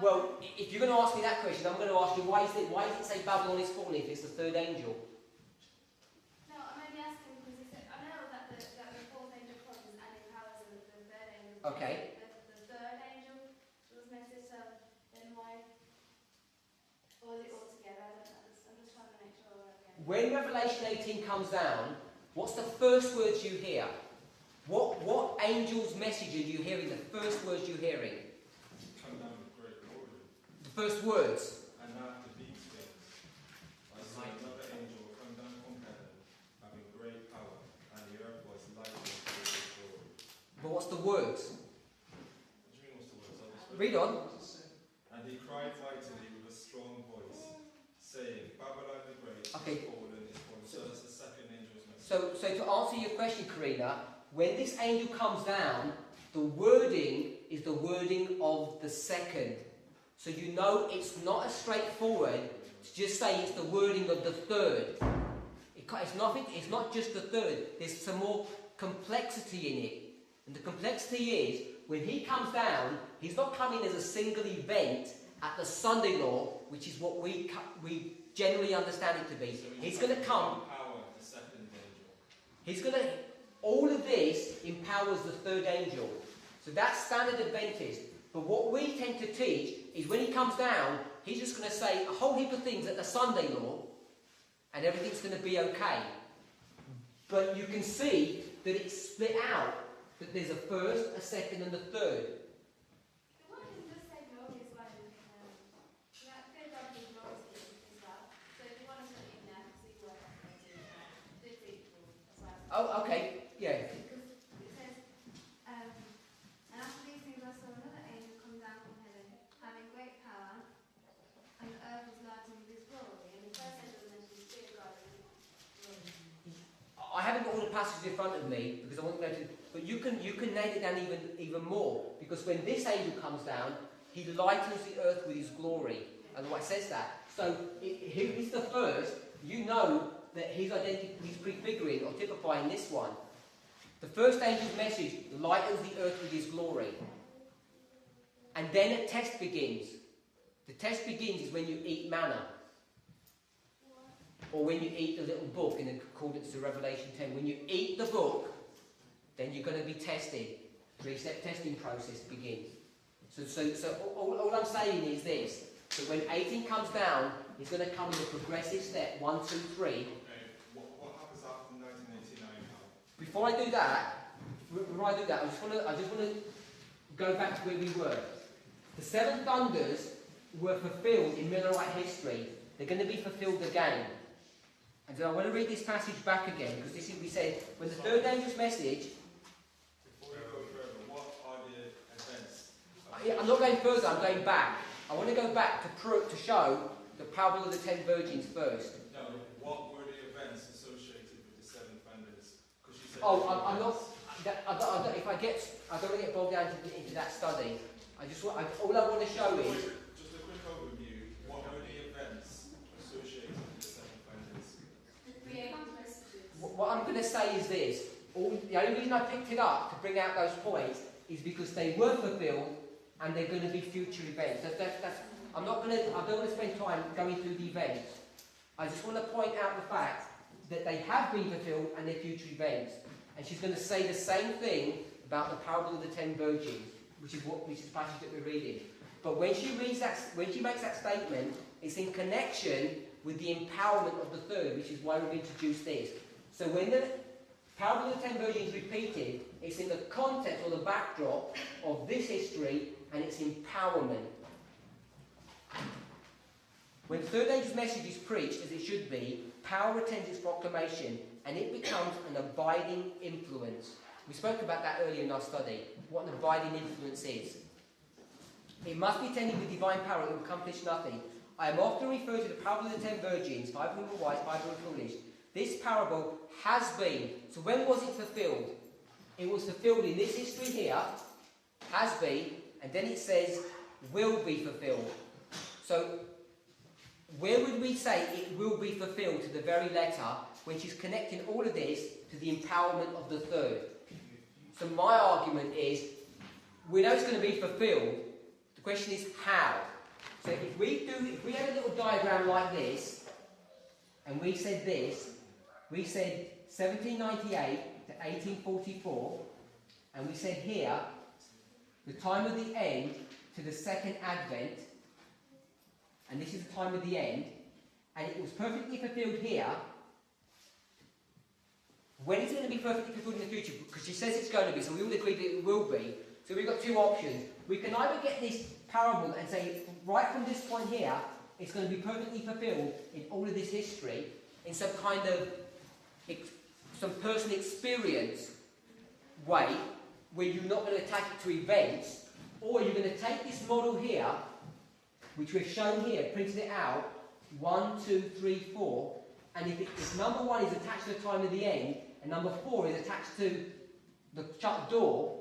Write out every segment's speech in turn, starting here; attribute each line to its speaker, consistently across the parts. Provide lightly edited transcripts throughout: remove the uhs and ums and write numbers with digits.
Speaker 1: Well, if you're going to ask me that question, I'm going to ask you, why does it say Babylon is fallen if it's the third angel?
Speaker 2: No, I'm only asking because I know that the fourth angel comes and empowers the third angel.
Speaker 1: Okay.
Speaker 2: The third angel was meant to then why? Or is it all together? I don't know. I'm just trying to make sure we're okay.
Speaker 1: When Revelation 18 comes down, what's the first words you hear? What angel's message are you hearing? The first words you're hearing?
Speaker 3: Come down with great glory.
Speaker 1: The first words.
Speaker 3: And after these things, I saw another angel come down from heaven, having great power, and the earth was lightened with his glory.
Speaker 1: But what's the words?
Speaker 3: What do you mean, what's the words?
Speaker 1: Read on.
Speaker 3: And he cried mightily with a strong voice, saying, Babylon the Great is fallen, is fallen. So that's the second angel's message.
Speaker 1: So to answer your question, Karina, when this angel comes down, the wording is the wording of the second. So you know it's not as straightforward to just say it's the wording of the third. It's not just the third. There's some more complexity in it. And the complexity is, when he comes down, he's not coming as a single event at the Sunday law, which is what we generally understand it to be.
Speaker 3: So
Speaker 1: he's going to come.
Speaker 3: Power, the second angel.
Speaker 1: He's going to. All of this empowers the third angel. So that's standard Adventist. But what we tend to teach is when he comes down, he's just going to say a whole heap of things at the Sunday law, and everything's going to be okay. But you can see that it's split out. That there's a first, a second, and a third.
Speaker 2: The one who just say glory as well. That good God is glory as well. So if you want to put it in there, see what it's equal as well.
Speaker 1: Oh, okay. Yeah.
Speaker 2: Because it says, and after these things I saw another angel come down from heaven, having great power, and the earth was lightened with his glory. And the first angel mentions fear God and glory.
Speaker 1: I haven't got all the passages in front of me because I want to go to. But you can nail it down even more, because when this angel comes down, he lightens the earth with his glory. And what it says that. So who is the first? You know that he's prefiguring or typifying this one. The first angel's message lightens the earth with his glory. And then a test begins. The test begins is when you eat manna. Or when you eat the little book in accordance to Revelation 10. When you eat the book, then you're going to be tested. The three-step testing process begins. So all I'm saying is this. That when 18 comes down, it's going to come in a progressive step. 1, 2, 3.
Speaker 3: Okay. What happens after 1989 now?
Speaker 1: Before I do that, I just want to go back to where we were. The 7 thunders were fulfilled in Millerite history. They're going to be fulfilled again. And so I want to read this passage back again, because this is, we said, when the third angel's message.
Speaker 3: Before we go further, what are the events?
Speaker 1: I'm not going further, I'm going back. I want to go back to show the parable of the 10 virgins first.
Speaker 3: No, what were the events associated with the 7 thunders? Because you said.
Speaker 1: Oh, I'm not. I don't want to get bogged down into that study. All I want to show is.
Speaker 3: Just a quick overview. What were the events associated with the 7 thunders?
Speaker 1: What I'm going to say is this. The only reason I picked it up to bring out those points is because they were fulfilled and they're going to be future events. I don't want to spend time going through the events. I just want to point out the fact that they have been fulfilled and they're future events. And she's going to say the same thing about the parable of the 10 virgins, which is the passage that we're reading. But when she makes that statement, it's in connection with the empowerment of the third, which is why we've introduced this. So when the parable of the 10 virgins is repeated, it's in the context or the backdrop of this history and its empowerment. When the third angel's message is preached, as it should be, power attends its proclamation and it becomes an abiding influence. We spoke about that earlier in our study, what an abiding influence is. It must be tended with divine power, it will accomplish nothing. I am often referred to the parable of the 10 virgins, 5 who were wise, 5 who were foolish. This parable has been. So when was it fulfilled? It was fulfilled in this history here, has been, and then it says, will be fulfilled. So, where would we say it will be fulfilled to the very letter when she's connecting all of this to the empowerment of the third? So my argument is, we know it's going to be fulfilled. The The question is how. So if we had a little diagram like this, and we said this, we said 1798 to 1844, and we said here, the time of the end to the second advent, and this is the time of the end, and it was perfectly fulfilled here. When is it going to be perfectly fulfilled in the future? Because she says it's going to be, so we all agree that it will be. So we've got two options. We can either get this parable and say, right from this point here, it's going to be perfectly fulfilled in all of this history, in some kind of, some personal experience way, where you're not going to attach it to events, or you're going to take this model here, which we've shown here, printed it out, 1, 2, 3, 4, and if number 1 is attached to the time of the end, and number 4 is attached to the shut door,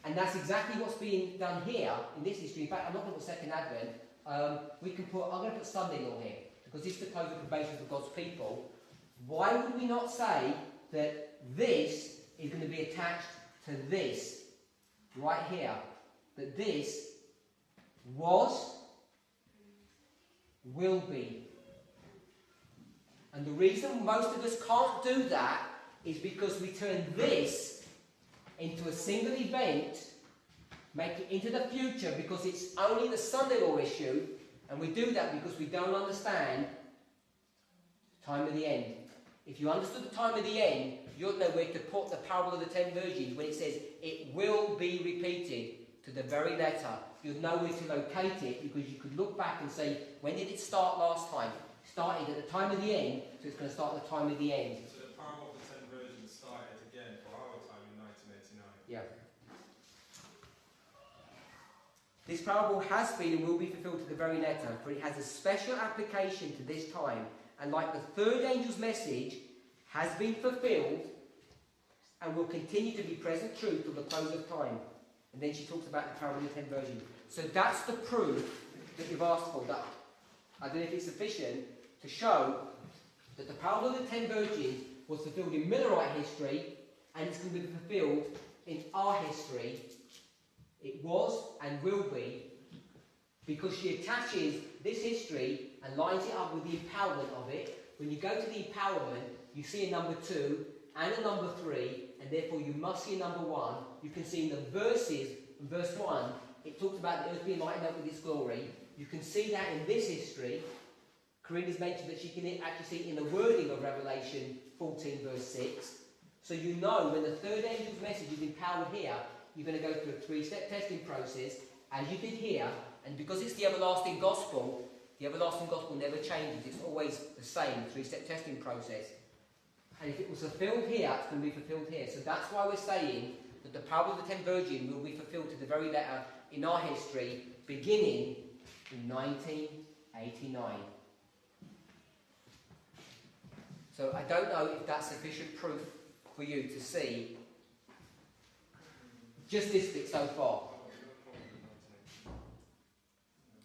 Speaker 1: and that's exactly what's being done here in this history. In fact, I'm not going to put second advent. I'm going to put Sunday law here, because this is the close of probation for God's people. Why would we not say that this is going to be attached to this right here? That this was, will be. And the reason most of us can't do that is because we turn this into a single event, make it into the future because it's only the Sunday law issue, and we do that because we don't understand the time of the end. If you understood the time of the end, you'll know where to put the parable of the 10 virgins when it says it will be repeated to the very letter. You'll know where to locate it because you could look back and say, when did it start last time? It started at the time of the end, so it's going to start at the time of the end.
Speaker 3: So the parable of the 10 virgins started again for our time in 1989.
Speaker 1: Yeah. This parable has been and will be fulfilled to the very letter, for it has a special application to this time, and like the third angel's message, has been fulfilled and will continue to be present truth till the close of time. And then she talks about the parable of the 10 virgins. So that's the proof that you've asked for. That I don't know if it's sufficient to show that the parable of the 10 virgins was fulfilled in Millerite history, and it's going to be fulfilled in our history. It was and will be, because she attaches this history and lines it up with the empowerment of it. When you go to the empowerment, you see a number 2 and a number 3, and therefore you must see a number 1. You can see in the verses, in verse 1, it talks about the earth being lightened up with its glory. You can see that in this history. Corinne has mentioned that she can actually see it in the wording of Revelation 14 verse 6. So you know when the third angel's message is empowered here, you're going to go through a 3-step testing process, as you did here, and because it's the everlasting gospel never changes. It's always the same 3-step testing process. And if it was fulfilled here, it's going to be fulfilled here. So that's why we're saying that the parable of the 10 virgins will be fulfilled to the very letter in our history, beginning in 1989. So I don't know if that's sufficient proof for you to see just this bit so far.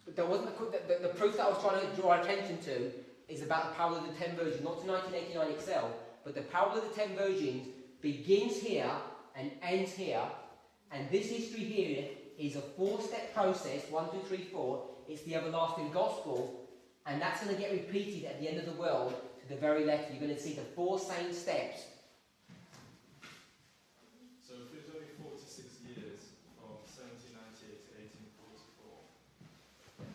Speaker 1: But there wasn't the proof that I was trying to draw attention to is about the parable of the 10 virgins, not to 1989 itself, but the parable of the 10 virgins begins here and ends here, and this history here is a 4-step process, 1, 2, 3, 4. It's the everlasting gospel, and that's going to get repeated at the end of the world to the very letter. You're going to see the 4 same steps.
Speaker 3: So if it was only 46 years from 1798 to 1844.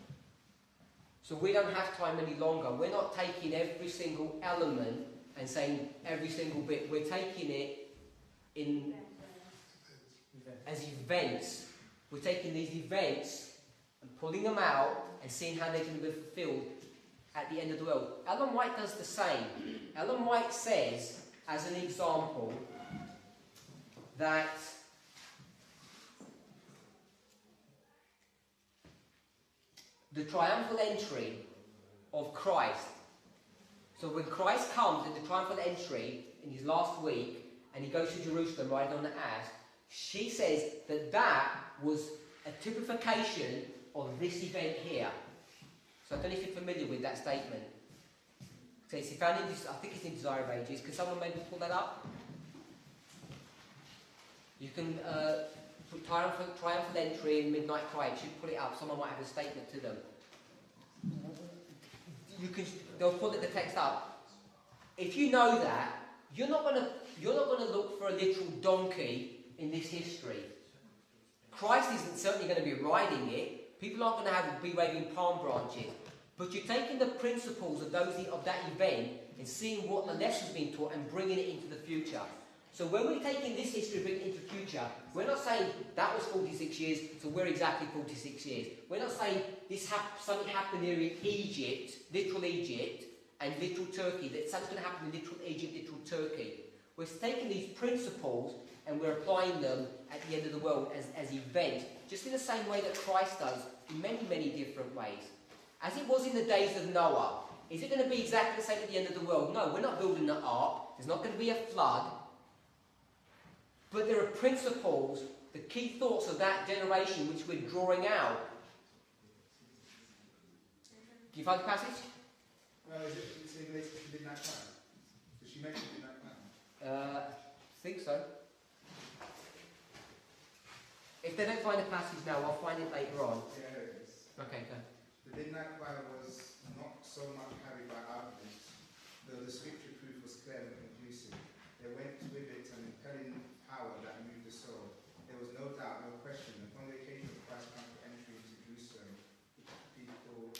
Speaker 1: So we don't have time any longer. We're not taking every single element and saying every single bit. We're taking it in as events. We're taking these events and pulling them out and seeing how they're going to be fulfilled at the end of the world. Ellen White does the same. Ellen White says, as an example, that the triumphal entry of Christ. So when Christ comes in the triumphal entry in his last week, and he goes to Jerusalem riding on the ass, she says that that was a typification of this event here. So I don't know if you're familiar with that statement. So it's found in this, I think it's in Desire of Ages. Can someone maybe pull that up? You can put triumphal entry and midnight cry. You should put it up. Someone might have a statement to them. They'll put the text up. If you know that, you're not going to look for a literal donkey in this history. Christ isn't certainly going to be riding it. People aren't going to be waving palm branches. But you're taking the principles of that event and seeing what the lesson's been taught and bringing it into the future. So when we're taking this history and bringing it into the future, we're not saying that was 46 years, so we're exactly 46 years. We're not saying something happened here in Egypt, literal Egypt, and literal Turkey, that something's going to happen in literal Egypt, literal Turkey. We're taking these principles and we're applying them at the end of the world as events, just in the same way that Christ does, in many, many different ways. As it was in the days of Noah, is it going to be exactly the same at the end of the world? No, we're not building an ark. There's not going to be a flood. But there are principles, the key thoughts of that generation which we're drawing out. Do you find the passage?
Speaker 4: Is it related to midnight cry? Does she mention midnight cry?
Speaker 1: I think so. If they don't find the passage now, I'll find it later on.
Speaker 4: Yeah, here it is.
Speaker 1: Okay, go.
Speaker 4: The midnight cry was not so much carried by arguments, though the scripture proof was clear and conclusive. They went with it an impelling power that moved the soul. There was no doubt, no question. Upon the occasion of Christ's entry into Jerusalem, people,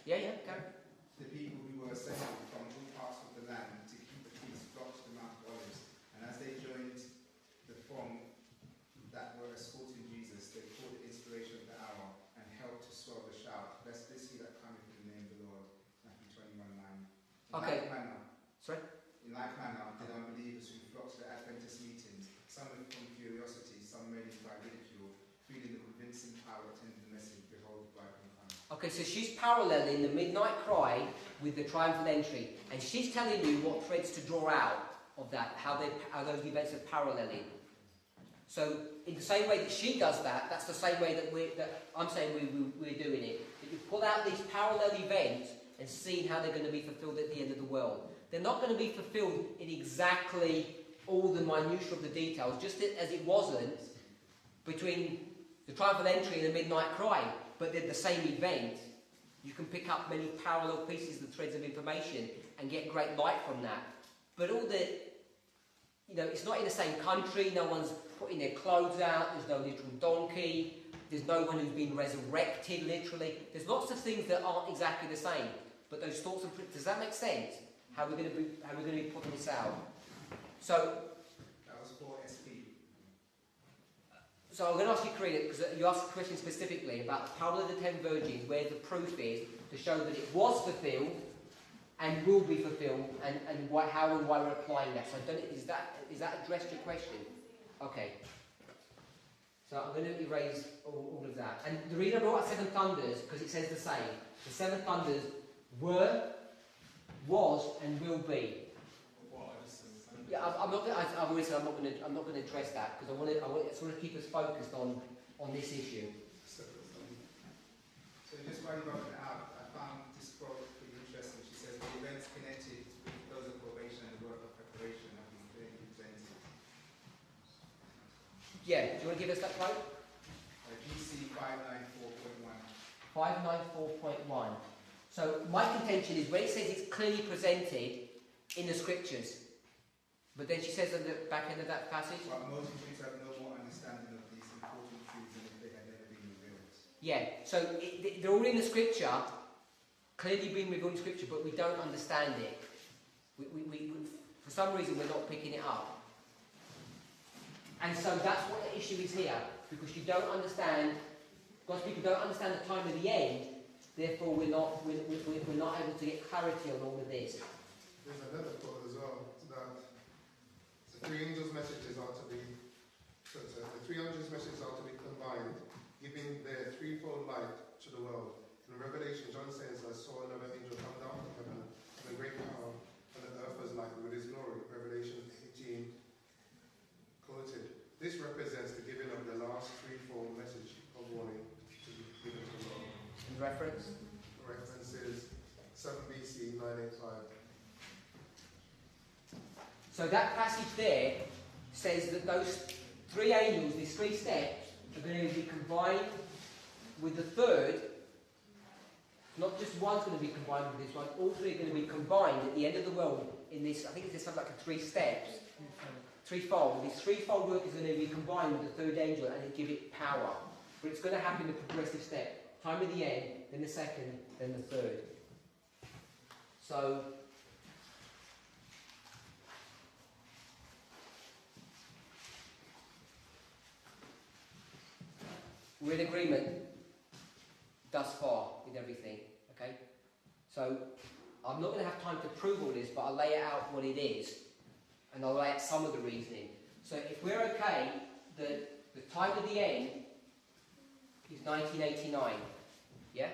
Speaker 1: Yeah, carry.
Speaker 4: the people who were assembled from all parts of the land to keep the feast flocked to the Mount of Olives. And as they joined the throng that were escorting Jesus, they caught the inspiration of the hour and helped to swell the shout, "Blessed is he that cometh in the name of the Lord." Matthew 21:9.
Speaker 1: Okay. Sorry?
Speaker 4: In like manner, did unbelievers who flocked to the Adventist meetings, some from curiosity, some merely by ridicule, feeling the convincing power attending the message, "Behold, the bridegroom cometh." Okay, so she's paralleling the midnight cry with the triumphal entry, and she's telling you what threads to draw out of that, how those events are paralleling. So, in the same way that she does that, that's the same way that I'm saying we're doing it. That you pull out these parallel events and see how they're going to be fulfilled at the end of the world. They're not going to be fulfilled in exactly all the minutiae of the details, just as it wasn't between the triumphal entry and the midnight cry, but they're the same event. You can pick up many parallel pieces and threads of information and get great light from that. But all it's not in the same country, no one's putting their clothes out, there's no literal donkey, there's no one who's been resurrected literally. There's lots of things that aren't exactly the same. But those thoughts and does that make sense? How we're going to be putting this out? So That was for SP.
Speaker 1: So I'm going to ask you, Karina, because you asked a question specifically about the parable of the 10 virgins, where the proof is to show that it was fulfilled and will be fulfilled, and how and why we're applying that. So is that addressed your question? Okay. So I'm going to erase all of that. And the reason I brought out 7 thunders, because it says the same. The 7 thunders were, was, and will be. Yeah, I've already said I'm not going to address that because I want to sort of keep us focused on this issue.
Speaker 4: So just while you're working it out, I found this quote pretty interesting. She says, "The events connected with those of probation and the work of preparation have been clearly presented."
Speaker 1: Yeah, do you want to give us that quote?
Speaker 4: GC 594.1.
Speaker 1: 594.1. So my contention is when it says it's clearly presented in the scriptures, but then she says at the back end of that passage,
Speaker 4: But most Jews have no more understanding of these important truths than if they had never been revealed.
Speaker 1: yeah, so they're all in the scripture, clearly being revealed in scripture, but we don't understand it. We for some reason we're not picking it up. And so that's what the issue is here, because you don't understand, God's people don't understand the time of the end, therefore we're not able to get clarity on all of this.
Speaker 5: There's another quote as well, that the 3 angels' messages are to be, the 3 angels' messages are to be combined, giving their threefold light to the world. In Revelation, John says, "I saw another angel come down from heaven, with a great power, and the earth was lightened with his glory." Revelation 18 quoted. This represents the giving of the last threefold message of warning to be given to the world.
Speaker 1: And reference?
Speaker 5: Reference is 7 BC 985.
Speaker 1: So that passage there says that those three angels, these three steps, are going to be combined with the third. Not just one's going to be combined with this one, all three are going to be combined at the end of the world in this, I think it's something like 3 steps. Threefold. This threefold work is going to be combined with the third angel and give it power. But it's going to happen in a progressive step. Time at the end, then the second, then the third. So, we're in agreement thus far with everything, okay? So, I'm not going to have time to prove all this, but I'll lay out what it is, and I'll lay out some of the reasoning. So, if we're okay that the time of the end is 1989, yeah?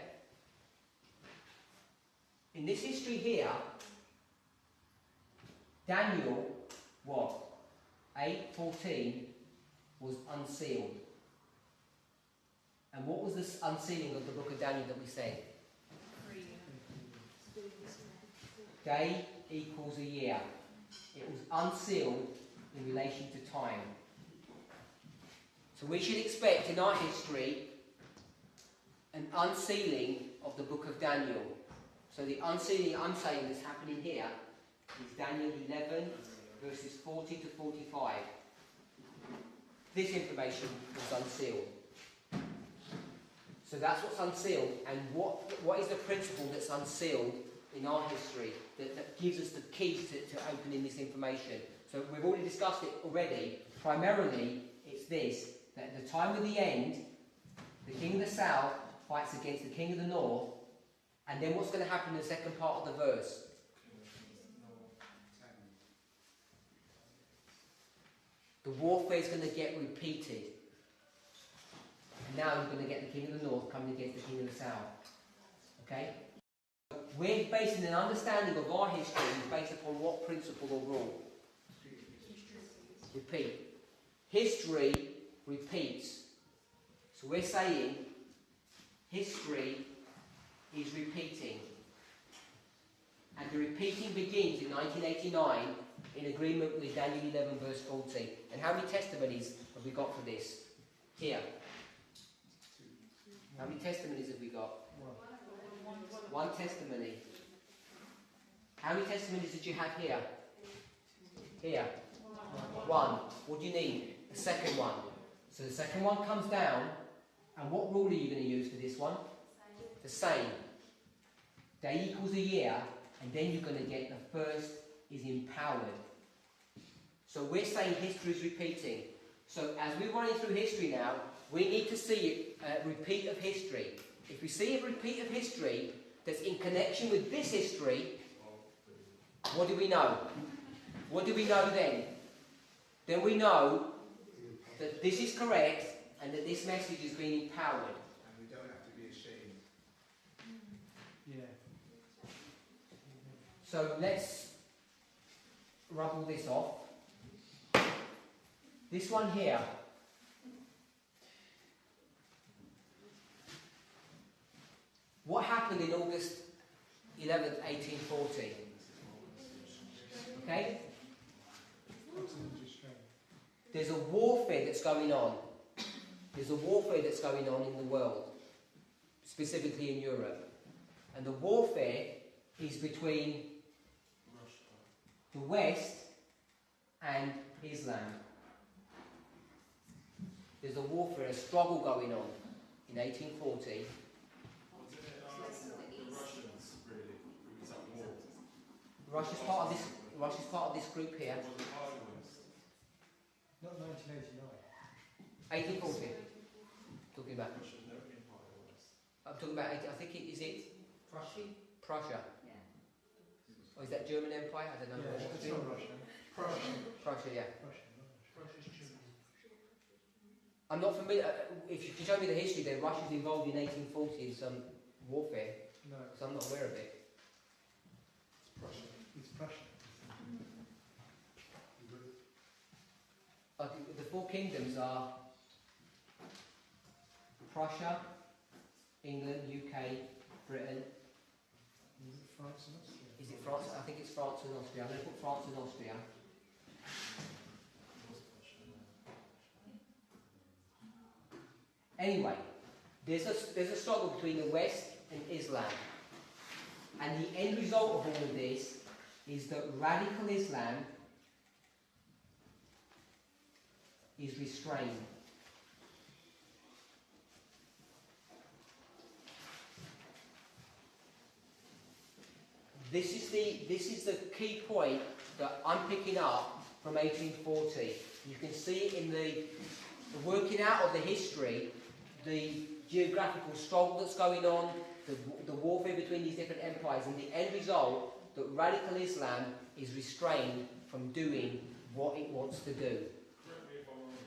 Speaker 1: In this history here, Daniel, what? 8:14 was unsealed. And what was this unsealing of the book of Daniel that we said? Day equals a year. It was unsealed in relation to time. So we should expect in our history an unsealing of the book of Daniel. So the unsealing I'm saying that's happening here is Daniel 11 verses 40 to 45. This information was unsealed. So that's what's unsealed, and what is the principle that's unsealed in our history that gives us the keys to opening this information? So we've already discussed it already. Primarily, it's this, that at the time of the end, the king of the south fights against the king of the north, and then what's going to happen in the second part of the verse? The warfare is going to get repeated. And now you're going to get the king of the north coming against the king of the south. Okay? We're basing an understanding of our history based upon what principle or rule? Repeat. History repeats. So we're saying history is repeating. And the repeating begins in 1989 in agreement with Daniel 11 verse 40. And how many testimonies have we got for this? Here. How many testimonies have we got? One testimony. How many testimonies did you have here? Here. One. What do you need? The second one. So the second one comes down, and what rule are you going to use for this one? The same. Day equals a year, and then you're going to get the first is empowered. So we're saying history is repeating. So as we're running through history now, we need to see a repeat of history. If we see a repeat of history that's in connection with this history, what do we know? What do we know then? Then we know that this is correct and that this message is being empowered.
Speaker 4: And we don't have to be ashamed.
Speaker 5: Yeah.
Speaker 1: So let's rub all this off. This one here. What happened in August 11th, 1840? Okay? There's a warfare that's going on. There's a warfare that's going on in the world, specifically in Europe. And the warfare is between the West and Islam. There's a warfare, a struggle going on in 1840. Russia's part of this group here.
Speaker 5: Not 1989.
Speaker 1: 1840. Talking about. I'm talking about. I think is it Prussia.
Speaker 2: Yeah.
Speaker 1: Or is that German Empire? I don't know.
Speaker 5: Yeah, it's not Russia.
Speaker 1: Prussia, yeah.
Speaker 5: Russia's German.
Speaker 1: I'm not familiar. If you can show me the history, then Russia's involved in 1840 in some warfare.
Speaker 5: No,
Speaker 1: So I'm not aware of it.
Speaker 5: it's Prussia. It's Prussia.
Speaker 1: The four kingdoms are Prussia, England, UK, Britain.
Speaker 5: Is it France and Austria?
Speaker 1: Is it France? I think it's France and Austria. I'm going to put France and Austria. Anyway, there's a struggle between the West and Islam. And the end result of all of this is that radical Islam is restrained. This is the key point that I'm picking up from 1840. You can see it in the working out of the history, the geographical struggle that's going on, the warfare between these different empires, and the end result that radical Islam is restrained from doing what it wants to do.
Speaker 3: Correct me if I'm wrong,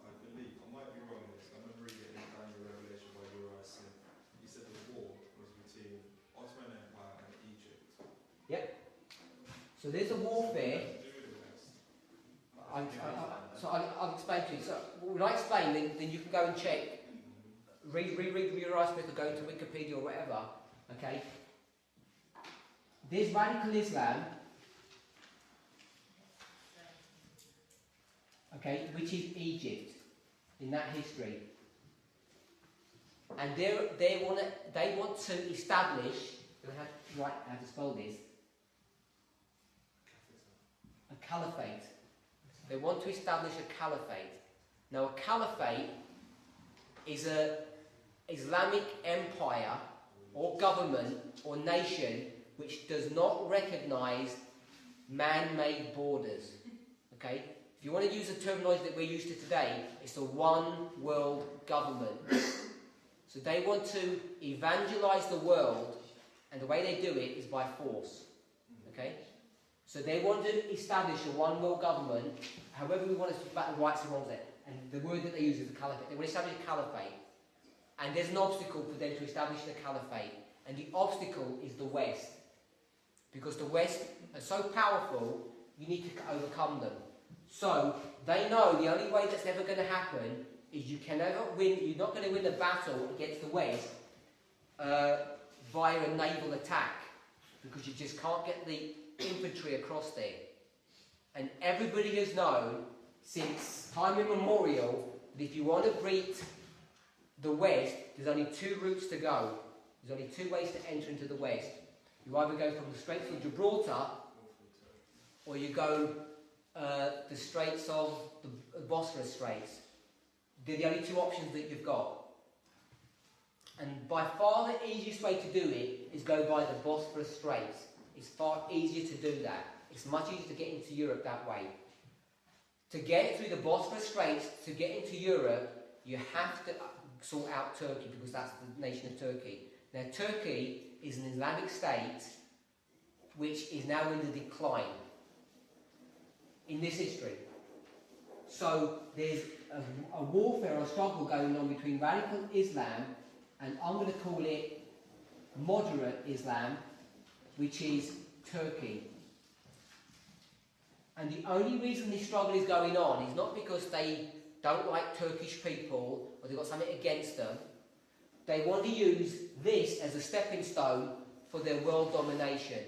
Speaker 3: I believe, I might be wrong in this, I remember reading in Daniel Revelation by Uriah Smith. He said the war was between Ottoman Empire and Egypt.
Speaker 1: Yep. So there's a warfare. I'll explain to you. So when I explain, then you can go and check. Read Uriah Smith or go to Wikipedia or whatever. Okay. There's radical Islam. Okay, which is Egypt in that history, and they want to establish. How to spell this? A caliphate. They want to establish a caliphate. Now, a caliphate is an Islamic empire or government or nation which does not recognise man-made borders. Okay? If you want to use the terminology that we're used to today, it's a one-world government. So they want to evangelise the world, and the way they do it is by force. Okay? So they want to establish a one-world government, however we want to speak about the rights and wrongs there. And the word that they use is the caliphate. They want to establish a caliphate. And there's an obstacle for them to establish the caliphate. And the obstacle is the West. Because the West are so powerful, you need to overcome them. So they know the only way that's ever going to happen is you're not going to win the battle against the West via a naval attack. Because you just can't get the infantry across there. And everybody has known since time immemorial that if you want to beat the West, there's only two routes to go. There's only two ways to enter into the West. You either go from the Straits of Gibraltar, or you go the Straits of the Bosphorus Straits. They're the only two options that you've got. And by far the easiest way to do it is go by the Bosphorus Straits. It's far easier to do that. It's much easier to get into Europe that way. To get through the Bosphorus Straits, to get into Europe, you have to sort out Turkey, because that's the nation of Turkey. Now, Turkey is an Islamic state which is now in the decline in this history. So there's a warfare or struggle going on between radical Islam and I'm going to call it moderate Islam, which is Turkey. And the only reason this struggle is going on is not because they don't like Turkish people or they've got something against them. They want to use this as a stepping stone for their world domination.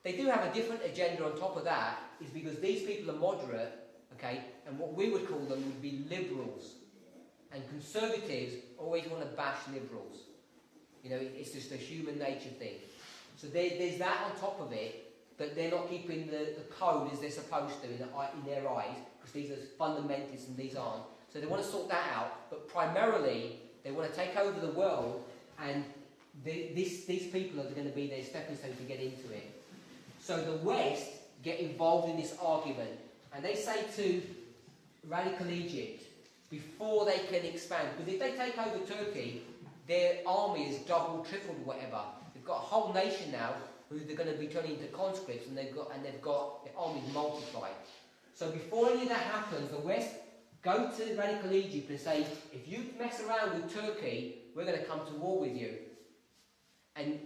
Speaker 1: They do have a different agenda on top of that, is because these people are moderate, okay, and what we would call them would be liberals. And conservatives always want to bash liberals. You know, it's just a human nature thing. So there's that on top of it, but they're not keeping the code as they're supposed to in their eyes, because these are fundamentalists and these aren't. So they want to sort that out, but primarily they want to take over the world, and these people are going to be their stepping stone to get into it. So the West get involved in this argument, and they say to radical Egypt, before they can expand, because if they take over Turkey, their army is double, tripled, whatever. They've got a whole nation now who they're going to be turning into conscripts, and they've got their armies multiplied. So before any of that happens, the West go to radical Egypt and say, if you mess around with Turkey, we're going to come to war with you. And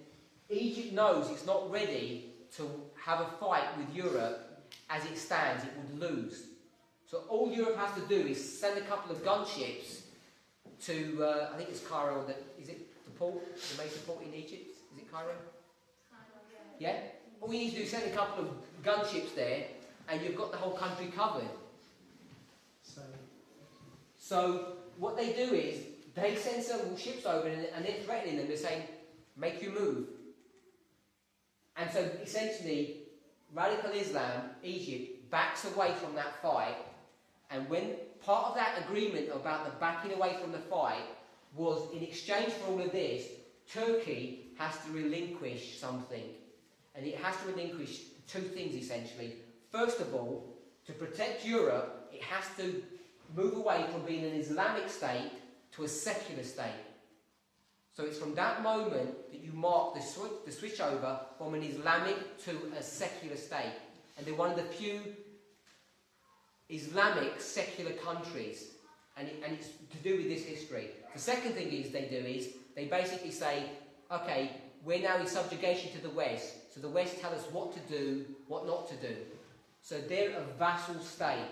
Speaker 1: Egypt knows it's not ready to have a fight with Europe. As it stands, it would lose. So all Europe has to do is send a couple of gunships to, I think it's Cairo, is it the port, the major port in Egypt? Is it Cairo? Yeah? All you need to do is send a couple of gunships there, and you've got the whole country covered. So what they do is they send several ships over and they're threatening them. They're saying, make you move. And so essentially, radical Islam, Egypt, backs away from that fight. And when part of that agreement about the backing away from the fight was in exchange for all of this, Turkey has to relinquish something. And it has to relinquish two things essentially. First of all, to protect Europe, it has to move away from being an Islamic state to a secular state. So it's from that moment that you mark the switch over from an Islamic to a secular state. And they're one of the few Islamic secular countries. And it's to do with this history. The second thing they basically say, okay, we're now in subjugation to the West. So the West tell us what to do, what not to do. So they're a vassal state.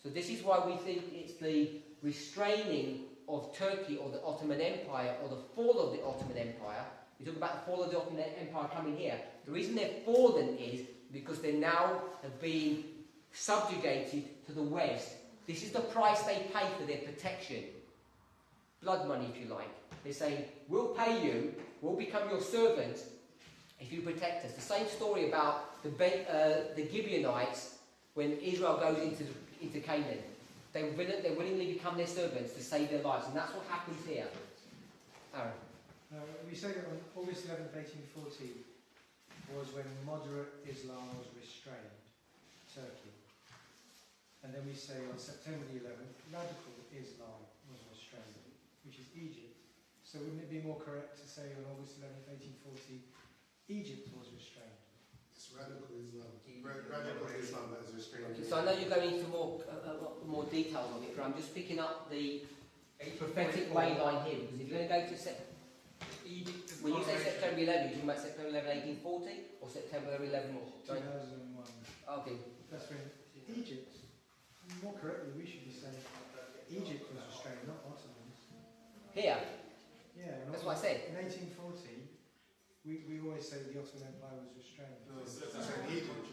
Speaker 1: So this is why we think it's the restraining of Turkey or the Ottoman Empire or the fall of the Ottoman Empire. We talk about the fall of the Ottoman Empire coming here. The reason they're fallen is because they now have been subjugated to the West. This is the price they pay for their protection. Blood money, if you like. They say, we'll pay you, we'll become your servants if you protect us. The same story about the Gibeonites when Israel goes into Canaan. They willingly become their servants to save their lives, and that's what happens here. Aaron.
Speaker 6: We say that on August 11th, 1840 was when moderate Islam was restrained, Turkey. And then we say on September the 11th, radical Islam was restrained, which is Egypt. So wouldn't it be more correct to say on August 11th, 1840, Egypt was restrained?
Speaker 5: It's radical Islam. Radical Islam that is restrained.
Speaker 1: Okay, so I know you're going into more details on it, but I'm just picking up the prophetic way line here, because if you're going to go to Egypt, when you say September 11, you're talking about September 11, 1840, or September 11,
Speaker 6: 2001.
Speaker 1: Okay.
Speaker 6: That's when Egypt, more correctly, we should be saying Egypt was restrained, not Ottomans.
Speaker 1: Here?
Speaker 6: Yeah.
Speaker 1: That's what I said.
Speaker 6: In 1840, we always say the Ottoman Empire was restrained.
Speaker 3: No, it's in Egypt.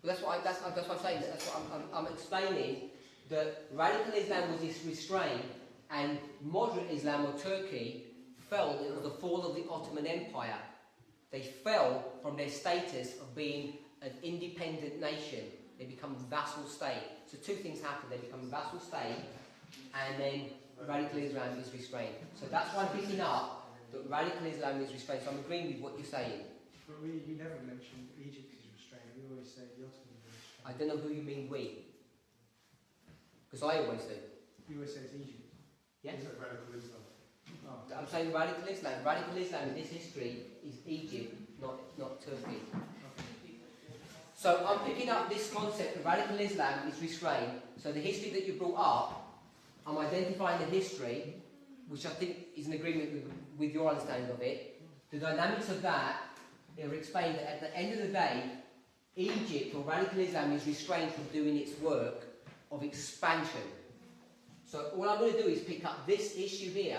Speaker 1: Well, that's what I'm saying. That's what I'm explaining. That radical Islam was restrained, and moderate Islam or Turkey fell. It was the fall of the Ottoman Empire. They fell from their status of being an independent nation. They become a vassal state. So two things happen. They become a vassal state, and then radical Islam is restrained. So that's why I'm picking up that radical Islam is restrained. So I'm agreeing with what you're saying.
Speaker 6: But we never mentioned Egypt is restrained. We always say the Ottomans are restrained.
Speaker 1: I don't know who you mean we. Because I always do.
Speaker 6: You always say it's Egypt.
Speaker 1: Yes?
Speaker 5: Is it radical Islam?
Speaker 6: Oh.
Speaker 1: I'm saying radical Islam. Radical Islam in this history is Egypt, not Turkey.
Speaker 6: Okay.
Speaker 1: So I'm picking up this concept that radical Islam is restrained. So the history that you brought up, I'm identifying the history, which I think is in agreement with your understanding of it. The dynamics of that are explained that at the end of the day, Egypt or radical Islam is restrained from doing its work of expansion. So all I'm going to do is pick up this issue here,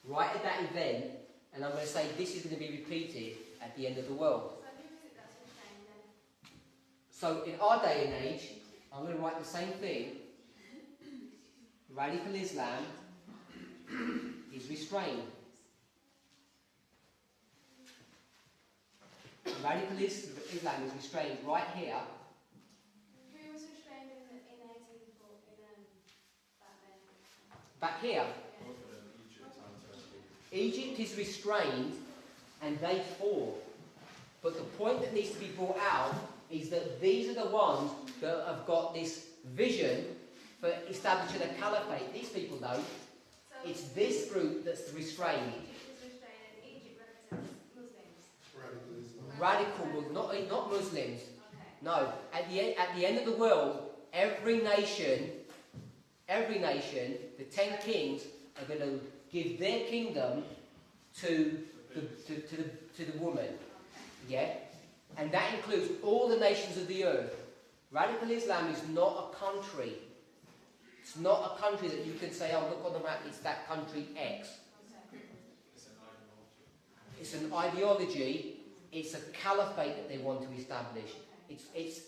Speaker 1: right at that event, and I'm going to say this is going to be repeated at the end of the world.
Speaker 2: So who is it that's restrained then?
Speaker 1: So in our day and age, I'm going to write the same thing. Radical Islam is restrained. Radical Islam is restrained right here.
Speaker 2: Who was restrained in 1840
Speaker 1: Back here.
Speaker 3: Both of them, Egypt and Turkey.
Speaker 1: Egypt is restrained and they fall. But the point that needs to be brought out is that these are the ones that have got this vision for establishing a caliphate. These people don't.
Speaker 2: So
Speaker 1: It's this group that's restrained.
Speaker 2: Egypt is restrained and Egypt represents Muslims.
Speaker 5: Radical Islam.
Speaker 1: Radical, not Muslims.
Speaker 2: Okay.
Speaker 1: No. At the end of the world, every nation, the 10 kings are going to give their kingdom to the woman. Yeah? And that includes all the nations of the earth. Radical Islam is not a country. It's not a country that you can say, oh, look on the map, it's that country X. It's an ideology. It's a caliphate that they want to establish. It's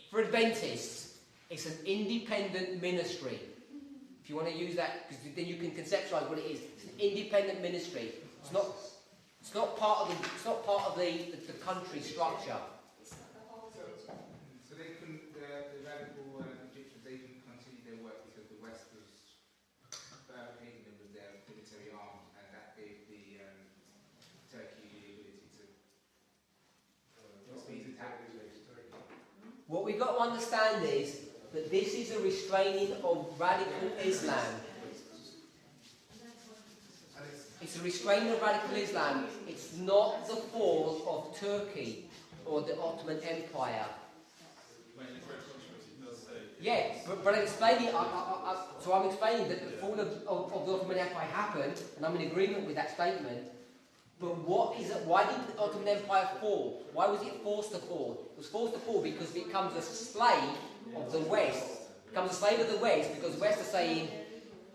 Speaker 1: for Adventists, it's an independent ministry. If you want to use that, because then you can conceptualize what it is. It's an independent ministry. It's not part of the country structure.
Speaker 2: It's not the whole religion.
Speaker 4: So they couldn't, the radical Egyptians, they couldn't continue their work because the West was barricading them with their military arms, and that gave the Turkey the ability to speed attack.
Speaker 1: What we've got to understand is that this is a restraining of radical Islam. It's a restraining of radical Islam. It's not the fall of Turkey or the Ottoman Empire. Yeah, but I'm explaining. So I'm explaining that the fall of the Ottoman Empire happened, and I'm in agreement with that statement. But what is it? Why did the Ottoman Empire fall? Why was it forced to fall? It was forced to fall because it becomes a slave of the West. It becomes a slave of the West because the West are saying,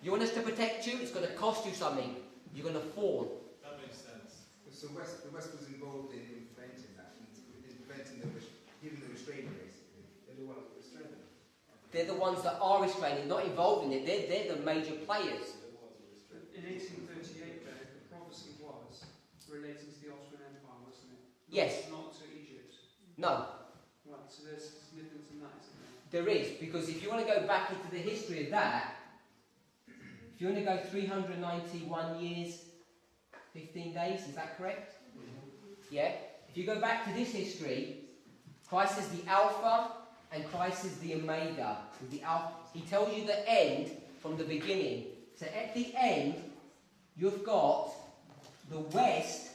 Speaker 1: "You want us to protect you? It's going to cost you something. You're going to fall."
Speaker 3: That makes sense.
Speaker 4: So the West was involved in preventing that, in preventing giving the restraining, basically. They're the ones that restrain them.
Speaker 1: They're the ones that are restraining, not involved in it. They're the major players.
Speaker 7: In 1838, though, the prophecy was relating to the Ottoman Empire, wasn't it?
Speaker 1: Yes.
Speaker 7: Not to Egypt.
Speaker 1: No,
Speaker 7: Right, so there's significance in that, isn't there?
Speaker 1: there is, because if you want to go back into the history of that, if you want to go 391 years, 15 days, is that correct? Yeah? If you go back to this history, Christ is the Alpha and Christ is the Omega. He tells you the end from the beginning. So at the end, you've got the West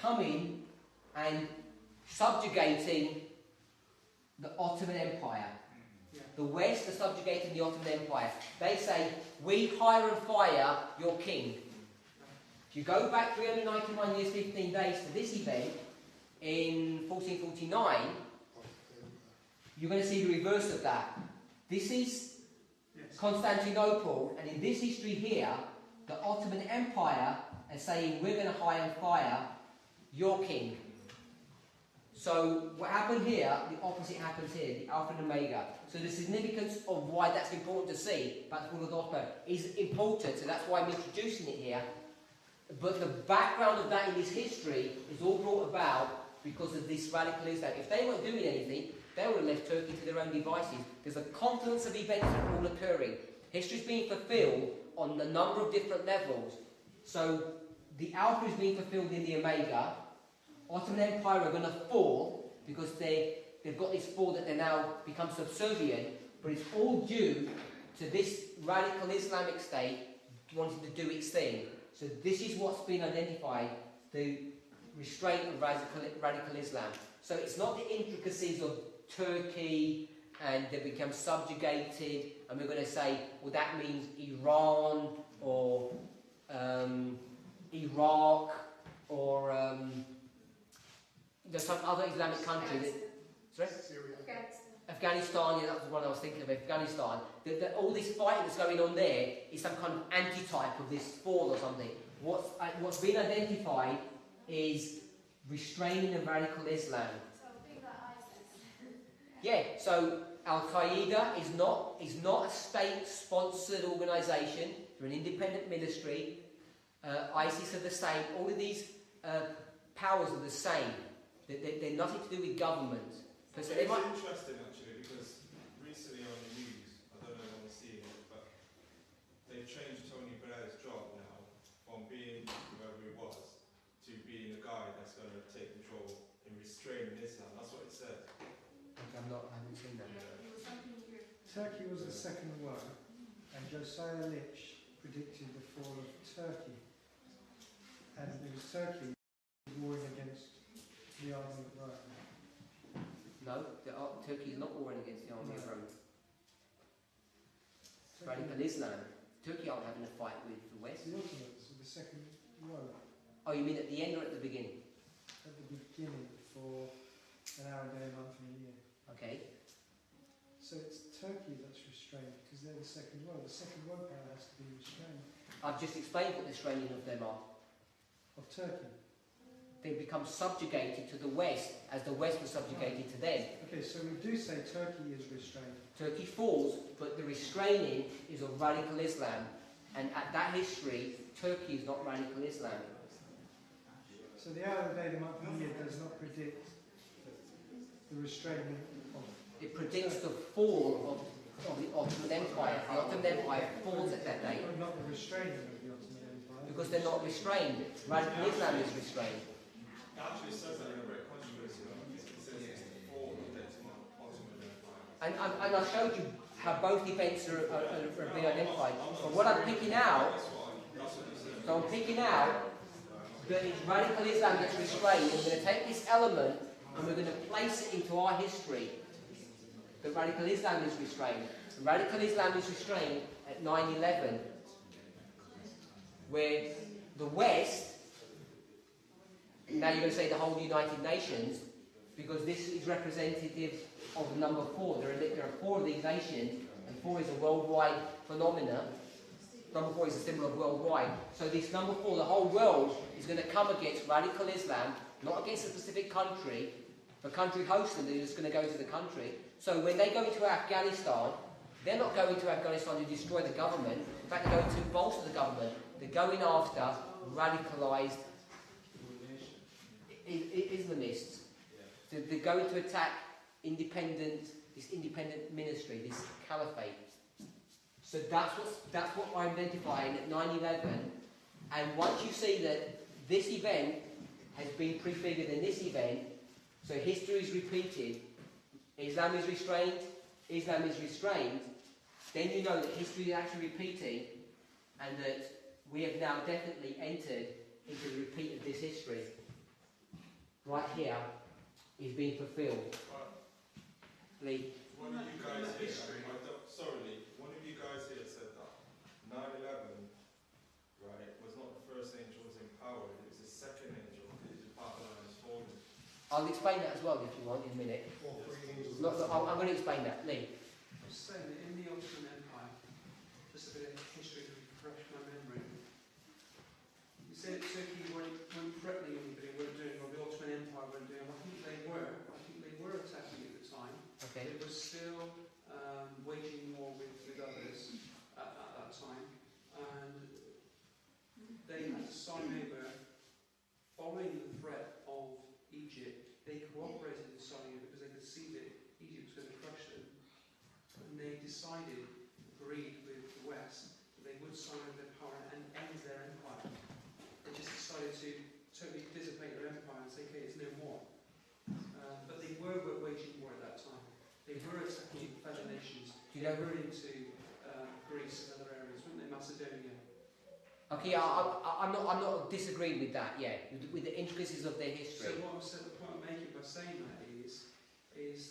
Speaker 1: coming and subjugating the Ottoman Empire.
Speaker 7: Yeah.
Speaker 1: The West are subjugating the Ottoman Empire. They say, "We hire and fire your king." If you go back 391 years, 15 days to this event, in 1449, you're going to see the reverse of that. This is
Speaker 7: Yes.
Speaker 1: Constantinople, and in this history here, the Ottoman Empire are saying, "We're going to hire and fire your king." So what happened here, the opposite happens here, the Alpha and Omega. So the significance of why that's important to see about the fall of the Ottoman is important, so that's why I'm introducing it here. But the background of that in this history is all brought about because of this radical Islam. If they weren't doing anything, they would have left Turkey to their own devices. There's a confluence of events that are all occurring. History is being fulfilled on a number of different levels. So the Alpha is being fulfilled in the Omega. Ottoman Empire are going to fall because they've got this fall that they now become subservient, but it's all due to this radical Islamic state wanting to do its thing. So this is what's been identified, the restraint of radical Islam. So it's not the intricacies of Turkey and they become subjugated and we're going to say, well, that means Iran or Iraq or there's some other Islamic country that... Sorry? Afghanistan, yeah, that was one I was thinking of, Afghanistan. All this fighting that's going on there is some kind of antitype of this fall or something. What's been identified is restraining of radical Islam.
Speaker 2: So things like ISIS.
Speaker 1: Yeah, so Al-Qaeda is not a state-sponsored organisation. They're an independent ministry. ISIS are the same. All of these powers are the same. They're nothing to do with government.
Speaker 3: It's interesting actually because recently on the news, I don't know if I'm seeing it, but they've changed Tony Blair's job now from being whoever he was to being the guy that's going to take control in restraining Islam. That's what it said.
Speaker 1: I haven't seen that.
Speaker 6: Turkey was the second one, and Josiah Litch predicted the fall of Turkey. And it was Turkey warring against the army of Rome.
Speaker 1: No, Turkey is not warring against the army of Rome. Radical Islam. Turkey aren't having a fight with the West.
Speaker 6: The Ottomans were the second row.
Speaker 1: Oh, you mean at the end or at the beginning?
Speaker 6: At the beginning for an hour, a day, a month, and a year.
Speaker 1: Okay.
Speaker 6: So it's Turkey that's restrained because they're the second row. The second row power has to be restrained.
Speaker 1: I've just explained what the restraining of them are.
Speaker 6: Of Turkey.
Speaker 1: they become subjugated to the West as the West was subjugated to them.
Speaker 6: Okay, so we do say Turkey is restrained.
Speaker 1: Turkey falls, but the restraining is of radical Islam. And at that history, Turkey is not radical Islam.
Speaker 6: So the hour of the day, the month of the year does not predict the restraining of...
Speaker 1: It predicts the fall of the Ottoman Empire. The Ottoman Empire falls at that day.
Speaker 6: But not the restraining of the Ottoman Empire.
Speaker 1: Because they're not restrained. Radical Islam is restrained.
Speaker 3: It actually says that in a very controversial. It says it's the fall of the Ottoman Empire.
Speaker 1: And I showed you how both events are being identified. But what I'm picking out, so I'm picking out that it's radical Islam that's restrained. And we're going to take this element and we're going to place it into our history. That radical Islam is restrained. And radical Islam is restrained at 9/11, where the West, now you're going to say the whole United Nations, because this is representative of the number 4. There are 4 of these nations, and 4 is a worldwide phenomena. Number 4 is a symbol of worldwide. So this number 4, the whole world, is going to come against radical Islam, not against a specific country. If a country hosts them, they're just going to go to the country. So when they go into Afghanistan, they're not going to Afghanistan to destroy the government. In fact, they're going to bolster the government. They're going after radicalised Islamists. So they're going to attack this independent ministry, this caliphate. So that's what I'm identifying at 9/11. And once you see that this event has been prefigured in this event, so history is repeated, Islam is restrained, then you know that history is actually repeating, and that we have now definitely entered into the repeat of this history. Right here is being fulfilled. Lee.
Speaker 3: One of you guys here, sorry Lee, one of you guys here said that 9/11, right, was not the first angel was empowered, it was the second angel, because Babylon is fallen.
Speaker 1: I'll explain that as well if you want in a minute. I'm going to explain that. Lee.
Speaker 7: I was saying that in the Ottoman Empire, just a bit of history to refresh my memory. You said Turkey weren't threatening anybody, weren't doing, or the Ottoman Empire weren't doing. I think they were attacking at the time.
Speaker 1: Okay.
Speaker 7: They were still waging war with others at that time, and they had to sign over, following the threat of Egypt. They cooperated in signing it because they could see that Egypt was going to crush them, and they decided, agreed with the West, that they would sign over their power and end their empire. They just decided to totally dissipate their empire and say, okay, it's no more. But they were waging war at that time. They were attacking fellow nations. They were into Greece and other areas, weren't they? Macedonia.
Speaker 1: Okay, I'm not disagreeing with that. Yeah, with the intricacies of their history.
Speaker 7: So the point I'm making by saying that is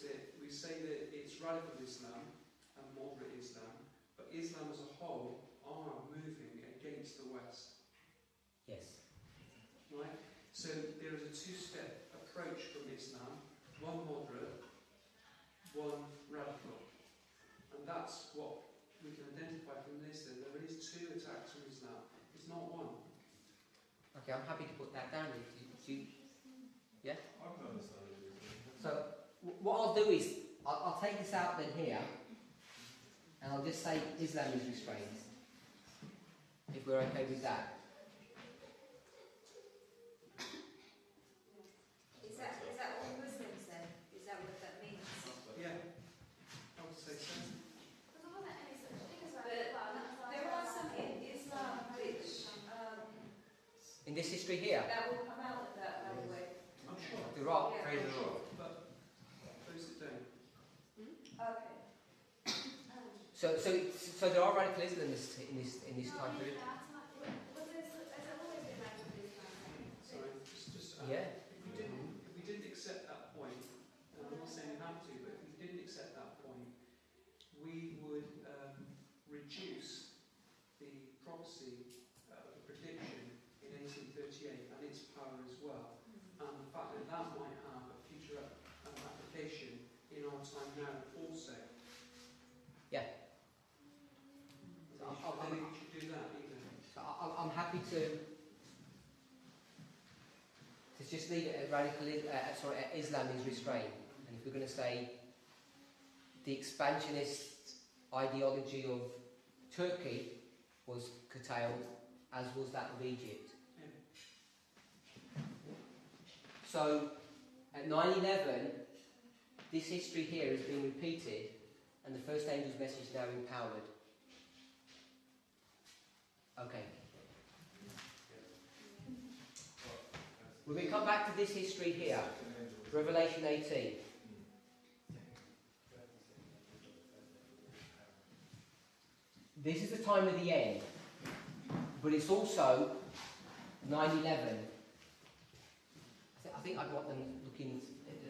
Speaker 7: that we say that it's radical Islam and moderate Islam, but Islam as a whole are moving against the West.
Speaker 1: Yes.
Speaker 7: Right? So there is a 2-step approach from Islam, one moderate, one radical. And that's what we can identify from this then. There is 2 attacks from Islam. It's not one.
Speaker 1: Okay, I'm happy to put that down. Yeah?
Speaker 3: I can understand it.
Speaker 1: So what I'll do is I'll take this out then here, and I'll just say Islam is restrained. If we're okay with that.
Speaker 2: Is that all Muslims then? Is that what that means?
Speaker 7: Yeah, I would say so.
Speaker 2: Because there wasn't any such thing as radical. There are some in Islam which
Speaker 1: In this history here,
Speaker 2: that will come out of that, by the way.
Speaker 7: I'm sure.
Speaker 1: the rock.
Speaker 2: Yeah.
Speaker 1: Praise the Lord.
Speaker 7: But those that don't.
Speaker 2: Okay.
Speaker 1: So there are radical Islamists in this time period.
Speaker 7: Sorry, just
Speaker 1: Yeah.
Speaker 7: if we didn't accept that point, and I'm not saying we have to, but if we didn't accept that point, we would reduce the prophecy, the prediction in 1838 and its power as well, and the fact that that might have a future application in our time now also.
Speaker 1: Yeah.
Speaker 7: I don't think we should do that either.
Speaker 1: So I'm happy to Let's just leave it at Islam is restrained. And if we're going to say the expansionist ideology of Turkey was curtailed, as was that of Egypt. So, at 9/11, this history here is being repeated, and the first angel's message is now empowered. Okay. When we come back to this history here, Revelation 18. This is the time of the end, but it's also 9/11. I think I'd want them looking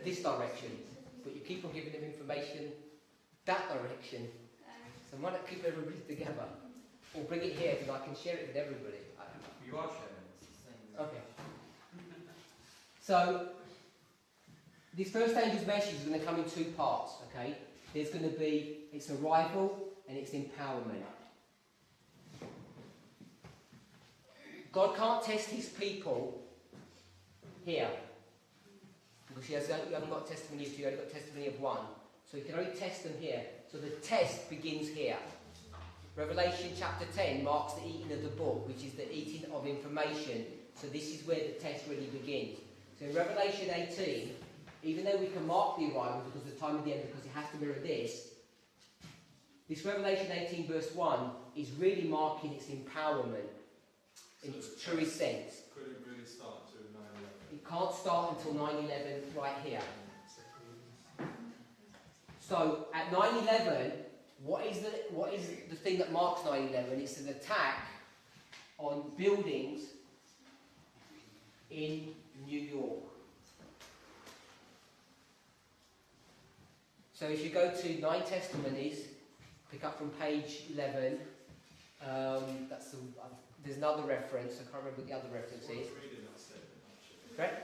Speaker 1: this direction, but you keep on giving them information that direction. So why not keep everybody together? Or bring it here because I can share it with everybody.
Speaker 8: You are sharing, it's the same.
Speaker 1: Okay. So, this first angel's message is going to come in two parts, okay? There's going to be its arrival and its empowerment. God can't test his people here. Because you haven't got testimony of two, you only got testimony of one. So he can only test them here. So the test begins here. Revelation chapter 10 marks the eating of the book, which is the eating of information. So this is where the test really begins. So in Revelation 18, even though we can mark the arrival because of the time of the end, because it has to mirror this Revelation 18 verse 1 is really marking its empowerment in its truest sense.
Speaker 3: Could it really start to 9/11?
Speaker 1: It can't start until 9/11 right here. So at 9/11, what is the thing that marks 9/11? It's an attack on buildings in New York. So if you go to 9 Testimonies, pick up from page 11, there's another reference, I can't remember what the other reference is.
Speaker 3: Someone could read that statement, actually.
Speaker 1: Correct?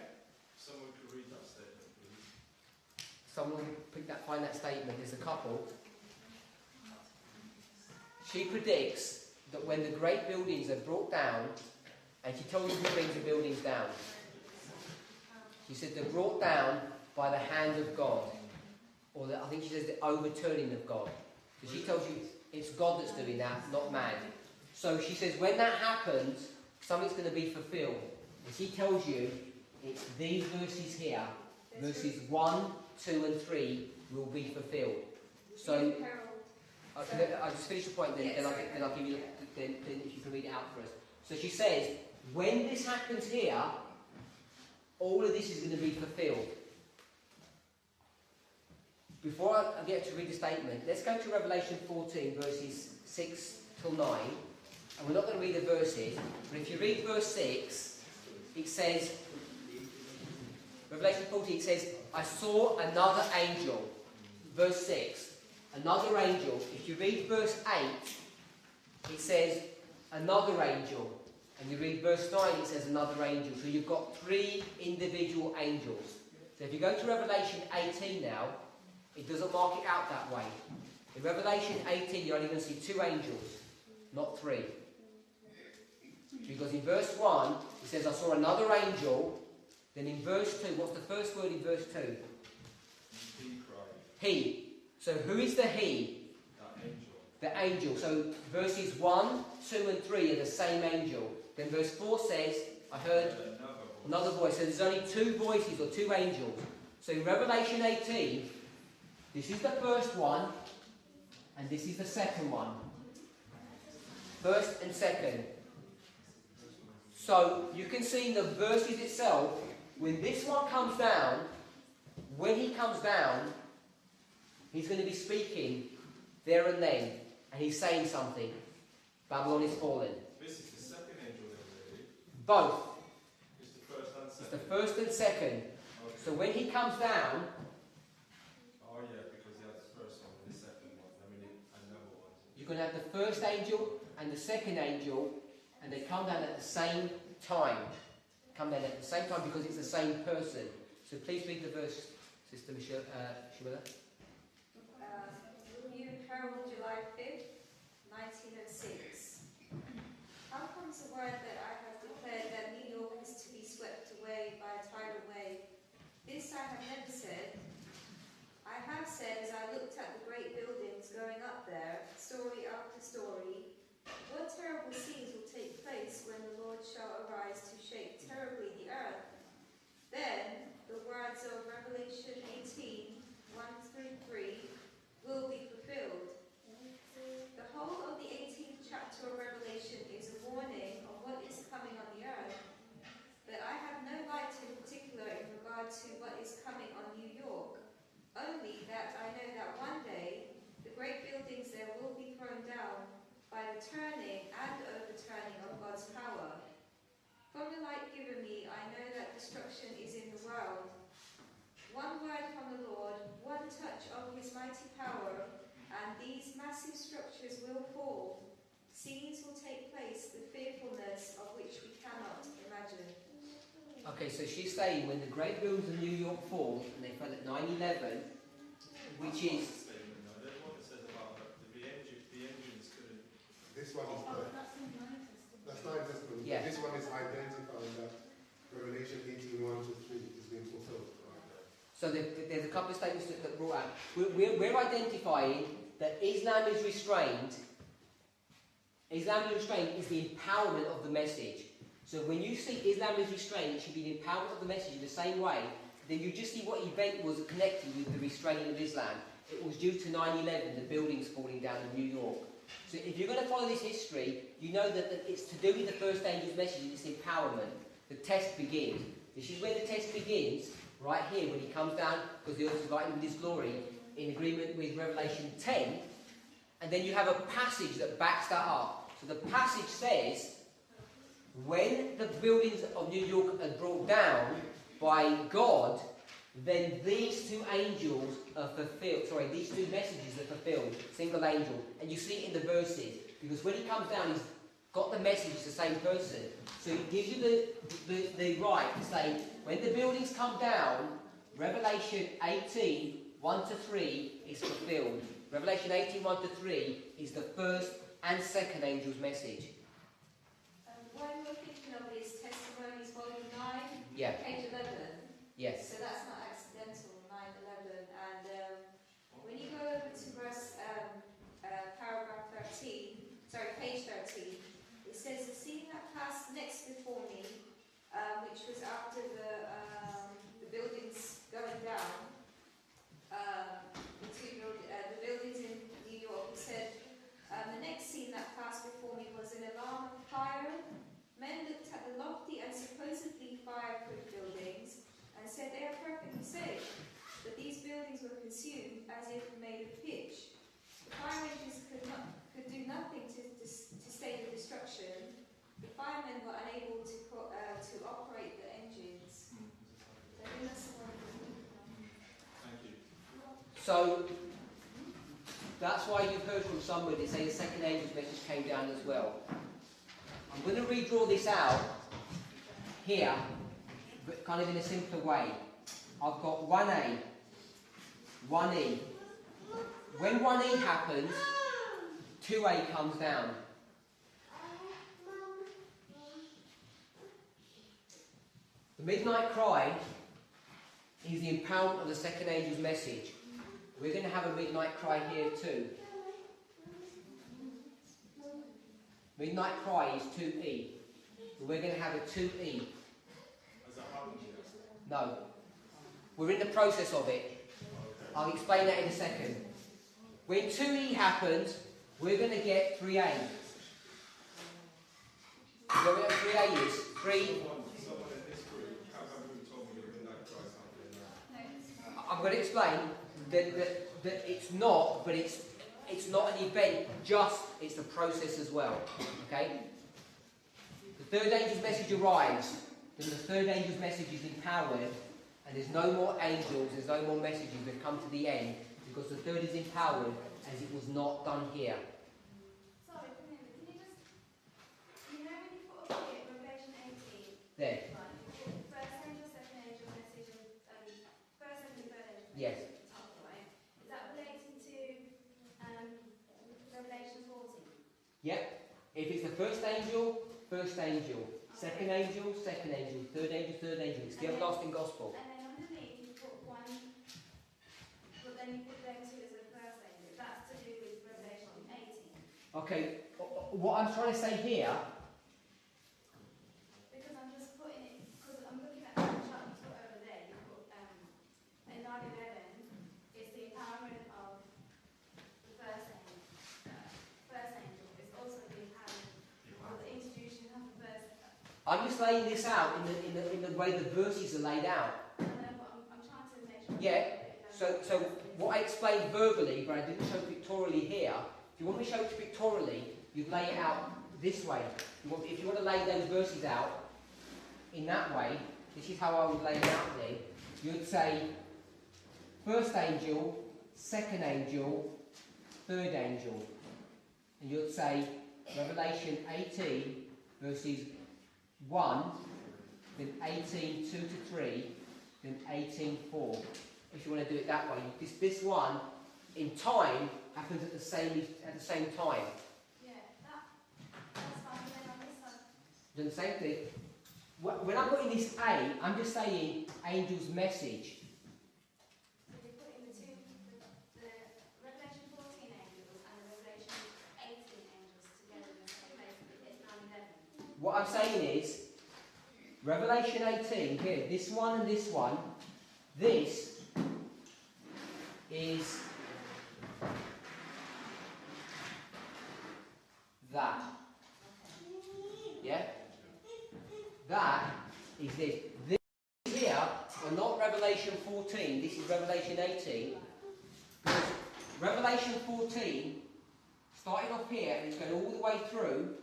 Speaker 3: Someone could read that statement, please.
Speaker 1: Someone find that statement, there's a couple. She predicts that when the great buildings are brought down, and she told you who brings the buildings down. She said they're brought down by the hand of God. Or I think she says the overturning of God. So she tells you it's God that's doing that, not man. So she says when that happens, something's going to be fulfilled. And she tells you it's these verses here, verses 1, 2 and 3 will be fulfilled. So I'll just finish the point, then I'll give you, then if you can read it out for us. So she says, when this happens here, all of this is going to be fulfilled. Before I get to read the statement, let's go to Revelation 14, verses 6 till 9. And we're not going to read the verses, but if you read verse 6, it says, Revelation 14, it says, I saw another angel. Verse 6, another angel. If you read verse 8, it says, another angel. And you read verse 9, it says another angel. So you've got 3 individual angels. So if you go to Revelation 18 now, it doesn't mark it out that way. In Revelation 18, you're only going to see 2 angels, not 3. Because in verse 1, it says, I saw another angel. Then in verse 2, what's the first word in verse 2?
Speaker 3: He cried.
Speaker 1: He. So who is the he?
Speaker 3: That angel.
Speaker 1: The angel. So verses 1, 2 and 3 are the same angel. Then verse 4 says, I heard another voice. So there's only 2 voices or 2 angels. So in Revelation 18, this is the first one, and this is the second one. First and second. So you can see in the verses itself, when this one comes down, when he comes down, he's going to be speaking there and then, and he's saying something. Babylon is fallen.
Speaker 3: This is the second angel then, really?
Speaker 1: Both.
Speaker 3: It's the first and second.
Speaker 1: It's the first and second.
Speaker 3: Okay.
Speaker 1: So when he comes down,
Speaker 3: Oh yeah, because he has the first one and the second one. I mean, another one.
Speaker 1: you're going to have the first angel and the second angel, and they come down at the same time. Come down at the same time because it's the same person. So please read the verse, Sister Shimela.
Speaker 9: New Herald, July 5th, 1906. How comes the word that I have declared that New York is to be swept away by a tidal 4. Scenes will take place, the fearfulness of which we cannot imagine.
Speaker 1: Okay, so she's saying when the great buildings of New York fall, and they fell at 9/11, which is...
Speaker 3: Statement, no. There's one that says about the engines couldn't...
Speaker 5: This one is that's not Testament.
Speaker 1: Yeah.
Speaker 5: This one is identifying that Revelation 18:1-3 is being fulfilled.
Speaker 1: So there's a couple of statements that brought out. We're identifying that Islam is restrained. Islam is restrained is the empowerment of the message. So when you see Islam is restrained, it should be the empowerment of the message in the same way. Then you just see what event was connected with the restraining of Islam. It was due to 9/11, the buildings falling down in New York. So if you're going to follow this history, you know that it's to do with the first angel's message, it's empowerment. The test begins. This is where the test begins, right here, when he comes down, because the earth is lightened with his glory, in agreement with Revelation 10. And then you have a passage that backs that up. So the passage says, when the buildings of New York are brought down by God, then these two angels are fulfilled. Sorry, these two messages are fulfilled. Single angel. And you see it in the verses. Because when he comes down, he's got the message, it's the same person. So it gives you the right to say, when the buildings come down, Revelation 18:1-3 is fulfilled. Revelation 18:1-3 is the first and second angel's message.
Speaker 9: What we're thinking of is Testimonies, Volume 9,
Speaker 1: Yeah.
Speaker 9: page 11.
Speaker 1: Yes.
Speaker 9: So that's not accidental, 9:11. And when you go over to paragraph 13, sorry, page 13, it says, the scene that passed next before me, which was after the buildings going down, the buildings in New York, it said, the next scene that passed before me was an alarm of fire. Men looked at the lofty and supposedly fireproof buildings and said they are perfectly safe, but these buildings were consumed as if made of pitch. The fire engines could do nothing to stay the destruction. The firemen were unable to operate the engines. So I think that's the one.
Speaker 3: Thank you.
Speaker 1: So that's why you've heard from somebody say the second angel's message came down as well. I'm going to redraw this out here, but kind of in a simpler way. I've got 1A, 1E. When 1E happens, 2A comes down. The midnight cry is the empowerment of the second angel's message. We're going to have a midnight cry here too. Midnight cry is 2E. So we're going to have a 2E.
Speaker 3: Has that happened yet?
Speaker 1: No. We're in the process of it. I'll explain that in a second. When 2E happens, we're going to get 3A. You know what 3A is? 3.
Speaker 3: Someone in this group, how come who told me the midnight cry something now?
Speaker 1: I'm going to explain that it's not, but it's not an event, it's a process as well. Okay? The third angel's message arrives, then the third angel's message is empowered, and there's no more angels, there's no more messages, we've come to the end, because the third is empowered, as it was not done here.
Speaker 2: Sorry, can you just, you know when you put up here, Revelation 18,
Speaker 1: There.
Speaker 2: right, you put first angel, second angel message, and first angel, third angel message
Speaker 1: Yes.
Speaker 2: at the top, right? Is that relating to Revelation 14?
Speaker 1: Yep. If it's the first angel, second angel, third angel. It's the everlasting gospel.
Speaker 2: And then underneath you put one, but then you put them two as a first angel. That's to do with Revelation 18.
Speaker 1: Okay, what I'm trying to say here,
Speaker 2: Because I'm just putting it, because I'm looking at the chart you put over there, you put, in 9/11, it's the empowerment of the first angel. It's also the empowerment of the institution of the first.
Speaker 1: I'm just laying this out in the way the verses are laid out.
Speaker 2: I don't know, but I'm trying to make sure.
Speaker 1: Yeah, so what I explained verbally, but I didn't show pictorially here, if you want me to show it pictorially, you'd lay it out this way. If you want to lay those verses out in that way, this is how I would lay it out then. You'd say, first angel, second angel, third angel. and you'll say Revelation 18 verses 1, then 18 2 to 3, then 18 4. If you want to do it that way, this one in time happens at the same time.
Speaker 2: Yeah, that's fine. Then on this one,
Speaker 1: Doing the same thing. When I'm putting this A, I'm just saying angel's message.
Speaker 2: so you put in the Revelation 14 angels and the Revelation 18 angels together in the same place, but it hit 9/11.
Speaker 1: What I'm saying is, Revelation 18, here, this one and this one, this is that. Yeah? That is this. This here, well, not Revelation 14, this is Revelation 18. Because Revelation 14, starting off here, and it's going all the way through.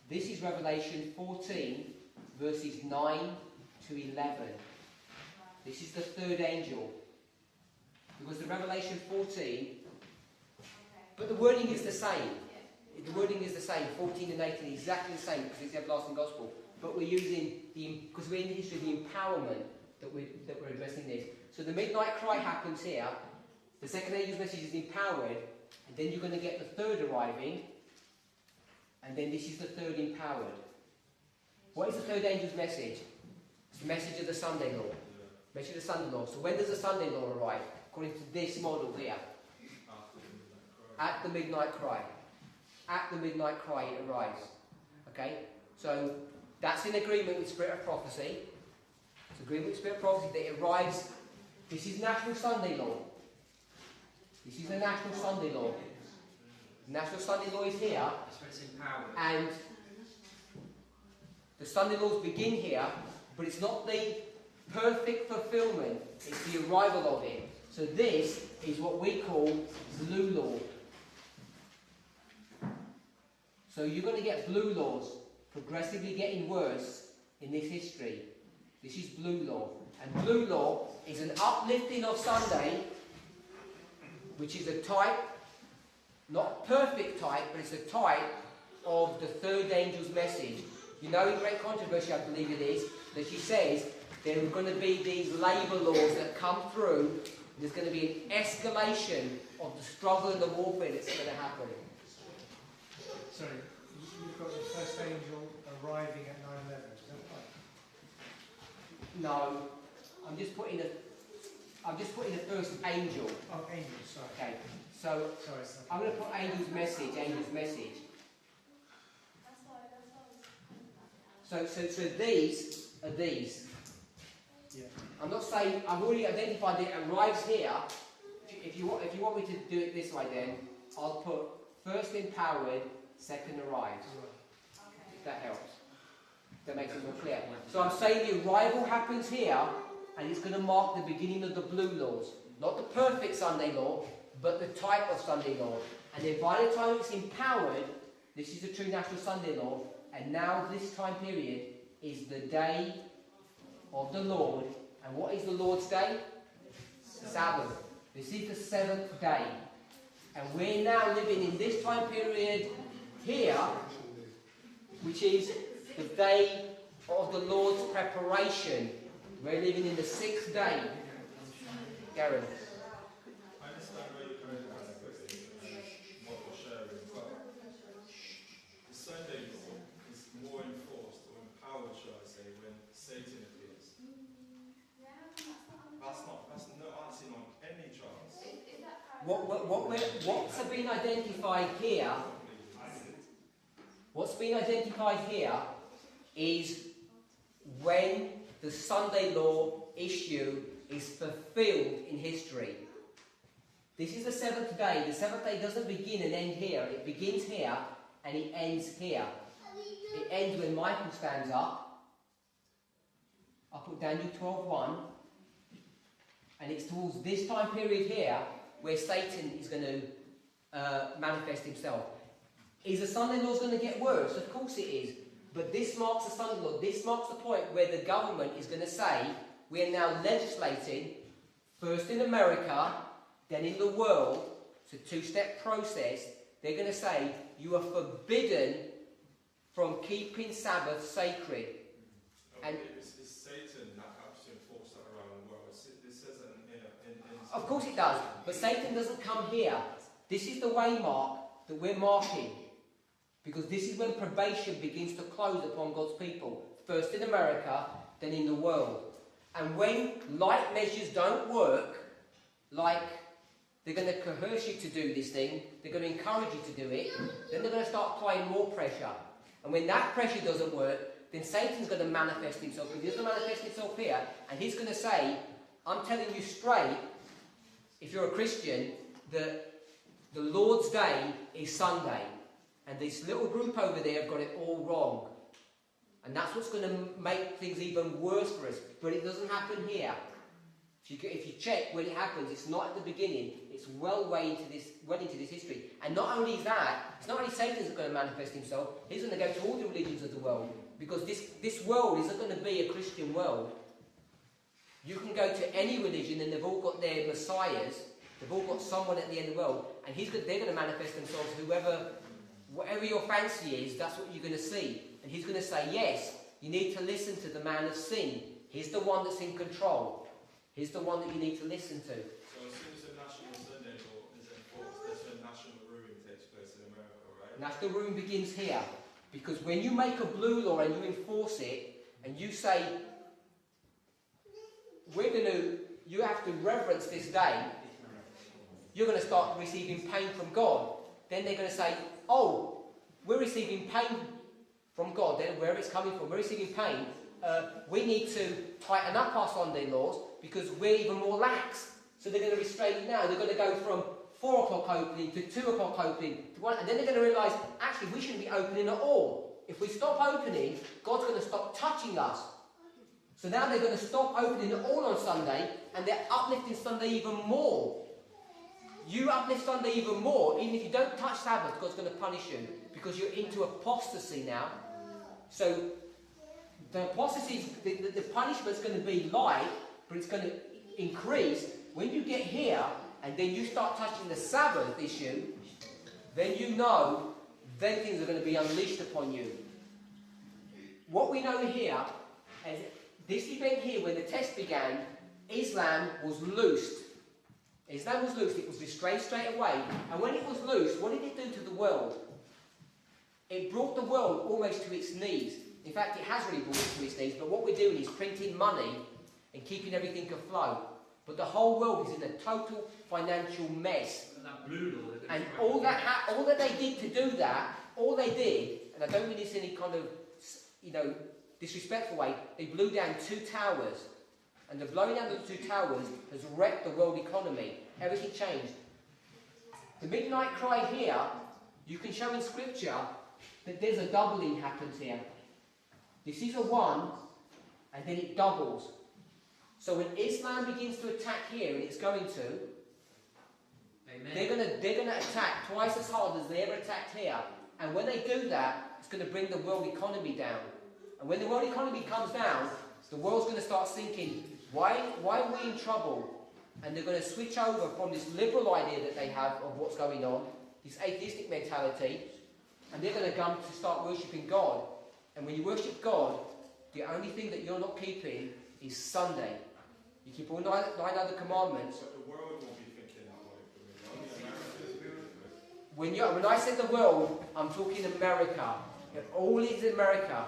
Speaker 1: This is Revelation 14, verses 9 to 11. This is the third angel. Because the Revelation 14, but the wording is the same. The wording is the same, 14 and 18, exactly the same, because it's the everlasting gospel. But we're using because we're in the history of the empowerment that we're addressing this. So the midnight cry happens here, the second angel's message is empowered, and then you're going to get the third arriving, and then this is the third empowered. What is the third angel's message? It's the message of the Sunday law. Message of the Sunday law. So when does the Sunday law arrive? According to this model here. At the midnight cry. At the midnight cry it arrives. Okay? So that's in agreement with Spirit of Prophecy. It's agreement with Spirit of Prophecy that it arrives. This is National Sunday law. This is the National Sunday law. National Sunday law is here. And the Sunday laws begin here, but it's not the perfect fulfillment, it's the arrival of it. So this is what we call blue law. So you're going to get blue laws progressively getting worse in this history. This is blue law. And blue law is an uplifting of Sunday, which is a type, not a perfect type, but it's a type of the third angel's message. You know, in Great Controversy, I believe it is, that she says there are going to be these labour laws that come through. There's going to be an escalation of the struggle and the warfare that's going to happen.
Speaker 6: Sorry, you've got the first angel arriving at 9/11, is that right?
Speaker 1: No, I'm just putting the first angel.
Speaker 6: Oh, angel, sorry.
Speaker 1: Okay, so
Speaker 6: Sorry.
Speaker 1: I'm going to put angel's message.
Speaker 2: That's why I was
Speaker 1: So these are these.
Speaker 6: Yeah.
Speaker 1: I'm not saying, I've already identified that it arrives here. If you want me to do it this way, then I'll put first empowered, second arrives. If that helps. That makes it more clear. So I'm saying the arrival happens here, and it's going to mark the beginning of the blue laws. Not the perfect Sunday law, but the type of Sunday law. And then by the time it's empowered, this is the true national Sunday law, and now this time period is the day of the Lord. And what is the Lord's day? Sabbath. This is the seventh day. And we're now living in this time period here, which is the day of the Lord's preparation. We're living in the sixth day. Garen.
Speaker 3: I understand where you're coming from and what you're sharing, but the Sunday law is more enforced or empowered, shall I say, when Satan appears. That's not acting on any chance.
Speaker 1: What's been identified here? What's been identified here is when the Sunday law issue is fulfilled in history. This is the seventh day. The seventh day doesn't begin and end here. It begins here and it ends here. It ends when Michael stands up. I'll put Daniel 12:1. And it's towards this time period here where Satan is going to manifest himself. Is the Sunday law going to get worse? Of course it is. But this marks the Sunday law. This marks the point where the government is going to say, we are now legislating, first in America, then in the world, It's a two-step process. They're going to say, you are forbidden from keeping Sabbath sacred. And
Speaker 3: it's Satan that helps to enforce that around the world. It says that in
Speaker 1: of course it does, but Satan doesn't come here. This is the waymark that we're marking, because this is when probation begins to close upon God's people, first in America, then in the world. And when light measures don't work, like they're going to coerce you to do this thing, they're going to encourage you to do it, then they're going to start applying more pressure. And when that pressure doesn't work, then Satan's going to manifest himself. If he doesn't manifest himself here, and he's going to say, I'm telling you straight, if you're a Christian, that the Lord's day is Sunday. And this little group over there have got it all wrong. And that's what's going to make things even worse for us. But it doesn't happen here. If you check when it happens, it's not at the beginning. It's well into this history. And not only that, it's not only Satan that's going to manifest himself. He's going to go to all the religions of the world. Because this world isn't going to be a Christian world. You can go to any religion and they've all got their messiahs. They've all got someone at the end of the world. And they're going to manifest themselves. Whatever your fancy is, that's what you're going to see. And he's going to say, yes, you need to listen to the man of sin. He's the one that's in control. He's the one that you need to listen to.
Speaker 3: So as soon as the National Sunday law is enforced, that's when national ruling takes place in America, right?
Speaker 1: National ruling begins here. Because when you make a blue law and you enforce it, and you say, you have to reverence this day, you're going to start receiving pain from God. Then they're going to say, oh, we're receiving pain from God. Then wherever it's coming from, we're receiving pain. We need to tighten up our Sunday laws because we're even more lax. So they're going to restrain it now. They're going to go from 4 o'clock opening to 2 o'clock opening to 1, and then they're going to realise, actually, we shouldn't be opening at all. If we stop opening, God's going to stop touching us. So now they're going to stop opening at all on Sunday, and they're uplifting Sunday even more. You uplift Sunday even more, even if you don't touch Sabbath, God's going to punish you, because you're into apostasy now. So the apostasy, the punishment's going to be light, but it's going to increase. When you get here, and then you start touching the Sabbath issue, then you know, then things are going to be unleashed upon you. What we know here, is this event here, when the test began, Islam was loosed. Islam was loosed, it was restrained straight away. And when it was loosed, what did it do to the world? It brought the world almost to its knees. In fact, it has really brought it to its knees, but what we're doing is printing money and keeping everything afloat. But the whole world is in a total financial mess. And all that they did to do that, all they did, and I don't mean this in any kind of, disrespectful way, they blew down 2 towers. And the blowing down of the 2 towers has wrecked the world economy. Everything changed. The midnight cry here, you can show in scripture that there's a doubling happens here. This is a 1, and then it doubles. So when Islam begins to attack here, and it's going to, Amen. They're gonna attack twice as hard as they ever attacked here. And when they do that, it's going to bring the world economy down. And when the world economy comes down, the world's going to start thinking, why are we in trouble? And they're going to switch over from this liberal idea that they have of what's going on, this atheistic mentality, and they're going to come to start worshipping God. And when you worship God, the only thing that you're not keeping is Sunday. You keep all 9 other commandments.
Speaker 3: But the world won't be thinking that way.
Speaker 1: When I say the world, I'm talking America. All is America.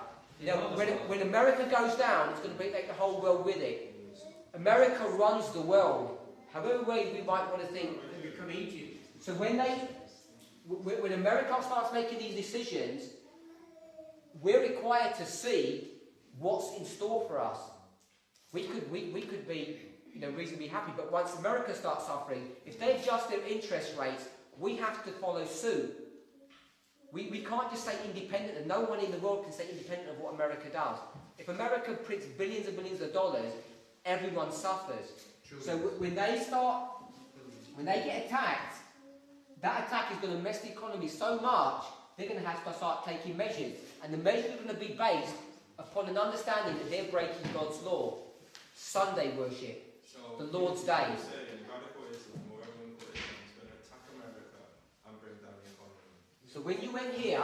Speaker 1: When America goes down, it's going to take the whole world with it. America runs the world. However way we might want to think. So when America starts making these decisions, we're required to see what's in store for us. We could be reasonably happy, but once America starts suffering, if they adjust their interest rates, we have to follow suit. We can't just stay independent, and no one in the world can stay independent of what America does. If America prints billions and billions of dollars, everyone suffers. True. So when they get attacked, that attack is going to mess the economy so much, they're going to have to start taking measures. And the measures are going to be based upon an understanding that they're breaking God's law. Sunday worship, the Lord's days.
Speaker 3: Radical Islam, or everyone call it, is going to attack America
Speaker 1: So when you went here,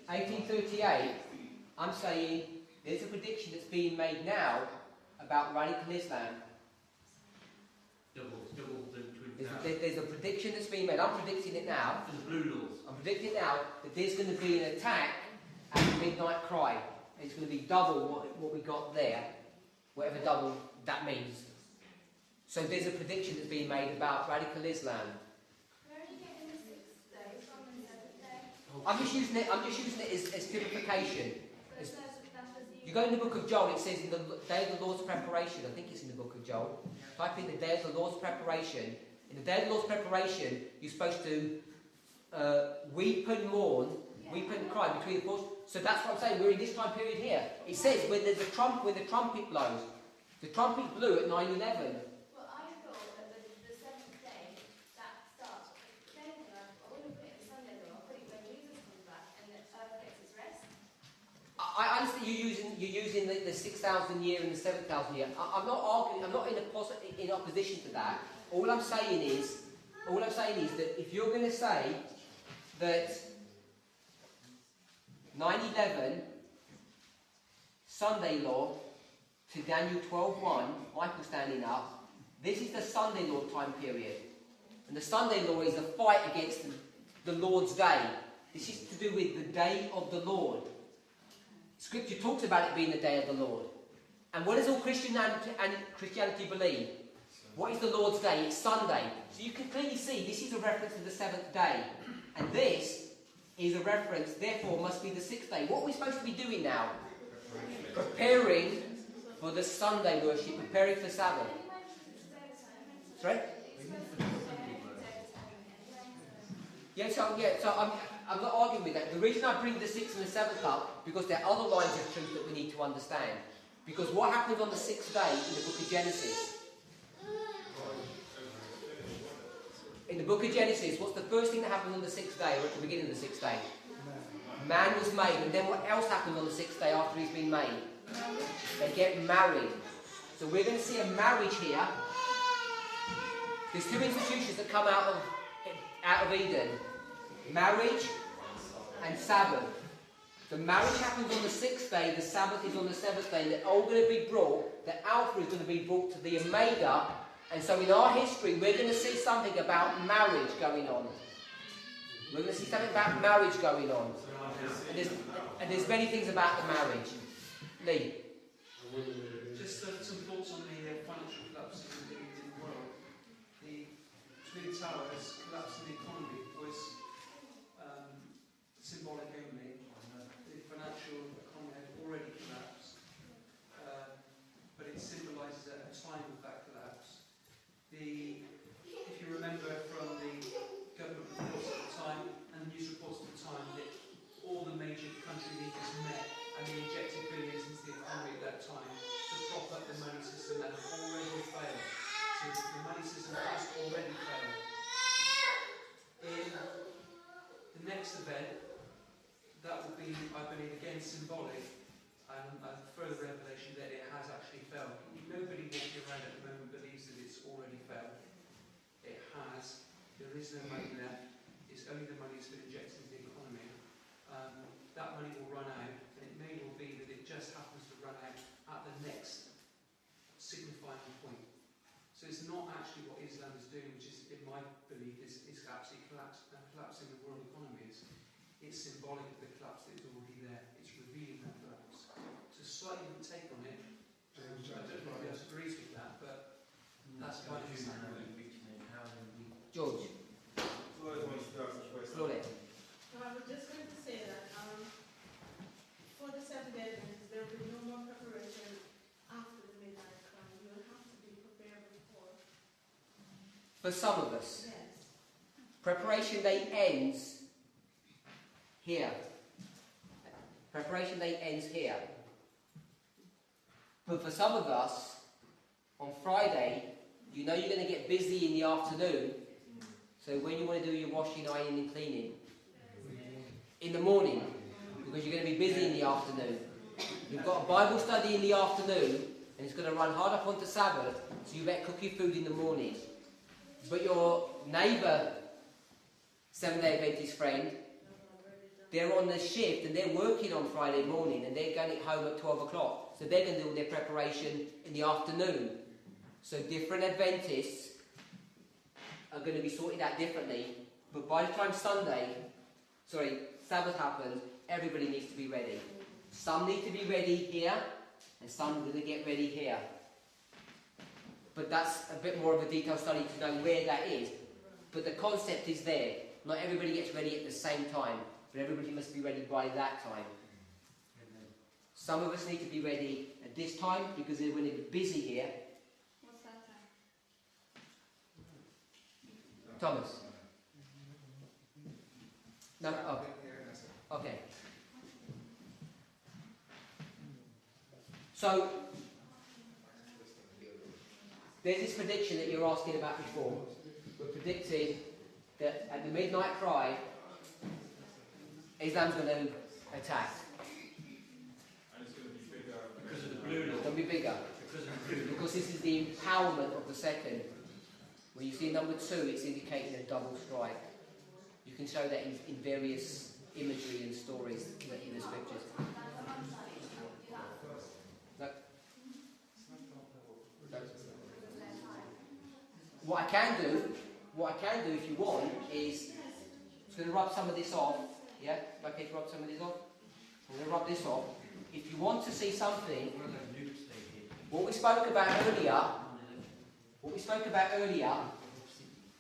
Speaker 1: 1838, I'm saying there's a prediction that's being made now about radical Islam. There's a prediction that's being made. I'm predicting it now.
Speaker 8: For the blue laws.
Speaker 1: I'm predicting now that there's going to be an attack at the midnight cry. It's going to be double what we got there, whatever double that means. So there's a prediction that's being made about radical Islam.
Speaker 2: Where are you getting the 6th day from and the 7th day?
Speaker 1: I'm just using it as typification.
Speaker 2: But that's
Speaker 1: You go in the book of Joel, it says in the day of the Lord's preparation. I think it's in the book of Joel. Type in the day of the Lord's preparation. In the day of the Lord's preparation, you're supposed to weep and mourn, weep and cry between the portions. So that's what I'm saying. We're in this time period here. It says when there's when the trumpet blows. The trumpet blew at 9/11.
Speaker 2: Well, I thought that the 7th day, that starts. Then I wouldn't put it in Sunday though. I'll put it when Jesus comes back and the earth gets its rest.
Speaker 1: I understand you're using the 6,000 year and the 7,000 year. I'm not arguing. I'm not in opposition to that. All I'm saying is that if you're going to say that 9/11 Sunday law to Daniel 12:1, Michael standing up, this is the Sunday law time period, and the Sunday law is a fight against the Lord's day. This is to do with the day of the Lord. Scripture talks about it being the day of the Lord. And what does all Christianity believe? What is the Lord's day? It's Sunday. So you can clearly see this is a reference to the 7th day. And this is a reference, therefore, must be the 6th day. What are we supposed to be doing now? Preparing for the Sunday worship, preparing for Sabbath. Sorry? So I'm not arguing with that. The reason I bring the 6th and the 7th up, because there are other lines of truth that we need to understand. Because what happens on the 6th day in the book of Genesis? In the book of Genesis, what's the first thing that happens on the 6th day, or at the beginning of the 6th day? Man was made, and then what else happens on the 6th day after he's been made? They get married. So we're going to see a marriage here. There's two institutions that come out of Eden. Marriage and Sabbath. The marriage happens on the 6th day, the Sabbath is on the 7th day, and they're all going to be brought, the Alpha is going to be brought to the Omega, and so in our history we're going to see something about marriage going on. We're going to see something about marriage going on. And there's many things about the marriage. Lee?
Speaker 7: Just some thoughts on the financial collapse in the world. The Twin Towers collapse in the economy was symbolic only. The financial economy had already collapsed, but it symbolises a time of that collapse. If you remember from the government reports at the time and the news reports at the time, that all the major country leaders met and they injected billions into the economy at that time to prop up the money system that had already failed. So the money system has already failed. In the next event, that will be, I believe, again symbolic and a further revelation that it has actually failed. Nobody walking around at the moment believes that it's already failed. It has. There is no money left. It's only the money that's been injected into the economy. That money will run out, and it may well be that it just happens to run out at the next signifying point. So it's not actually what Islam is doing, which is, in my belief, is absolutely collapsing the world economies. It's symbolic of the collapse that is already there. It's revealing that collapse. So slightly different take on it. I don't know if anybody else agrees with that, but that's my understanding.
Speaker 1: George? Claudette?
Speaker 10: I was just going to say that for the 7 days, there will be no more preparation after the midnight cry. You will have to be prepared before.
Speaker 1: For some of us.
Speaker 10: Yes.
Speaker 1: Preparation day ends here. Preparation day ends here. But for some of us, on Friday, you know you're going to get busy in the afternoon. So when you want to do your washing, ironing and cleaning? In the morning. Because you're going to be busy in the afternoon. You've got a Bible study in the afternoon, and it's going to run hard up onto Sabbath, so you better cook your food in the morning. But your neighbour, Seventh-day Adventist friend, they're on the shift and they're working on Friday morning and they're going home at 12 o'clock. So they're going to do all their preparation in the afternoon. So different Adventists are going to be sorted out differently. But by the time Sabbath happens, everybody needs to be ready. Some need to be ready here, and some are going to get ready here. But that's a bit more of a detailed study to know where that is. But the concept is there. Not everybody gets ready at the same time, but everybody must be ready by that time. Some of us need to be ready at this time because we're going to be busy here.
Speaker 2: What's that time?
Speaker 1: Thomas? No? Oh. Okay. So, there's this prediction that you're asking about before. We're predicting that at the midnight cry, Islam's going to attack.
Speaker 3: And it's going to be bigger.
Speaker 8: Because of the blue law.
Speaker 1: It's going to be bigger. Because this is the empowerment of the second. When you see number 2, it's indicating a double strike. You can show that in various imagery and stories in the scriptures. No. What I can do if you want is just going to rub some of this off. Yeah, okay, to rub some of this off. I'm going to rub this off. If you want to see something, what we spoke about earlier,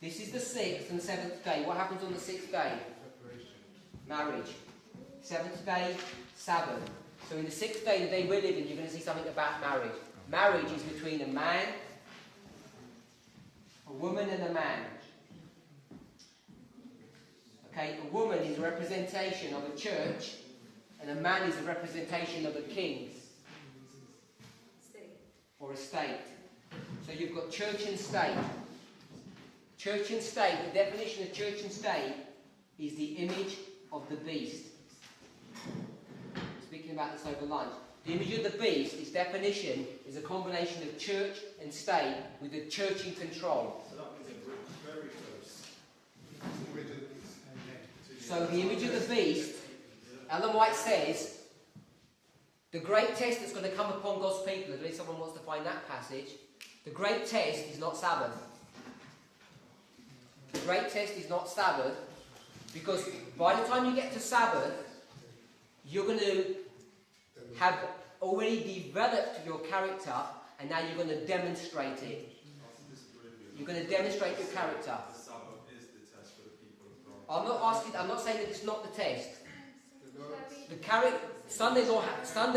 Speaker 1: this is the 6th and 7th day. What happens on the 6th day? Marriage. 7th day, Sabbath. So in the 6th day, the day we're living, you're going to see something about marriage. Marriage is between a man, a woman and a man. Okay, a woman is a representation of a church, and a man is a representation of a king. Or a state. So you've got church and state. Church and state, the definition of church and state is the image of the beast. Speaking about this over lunch. The image of the beast, its definition is a combination of church and state with the church in control.
Speaker 3: So that means we're very close.
Speaker 1: So the image of the beast, Ellen White says, the great test that's going to come upon God's people, if someone wants to find that passage, the great test is not Sabbath. The great test is not Sabbath, because by the time you get to Sabbath, you're going to have already developed your character, and now you're going to demonstrate it. You're going to demonstrate your character.
Speaker 3: The Sabbath is the test for the people of God.
Speaker 1: I'm not saying that it's not the test. Sunday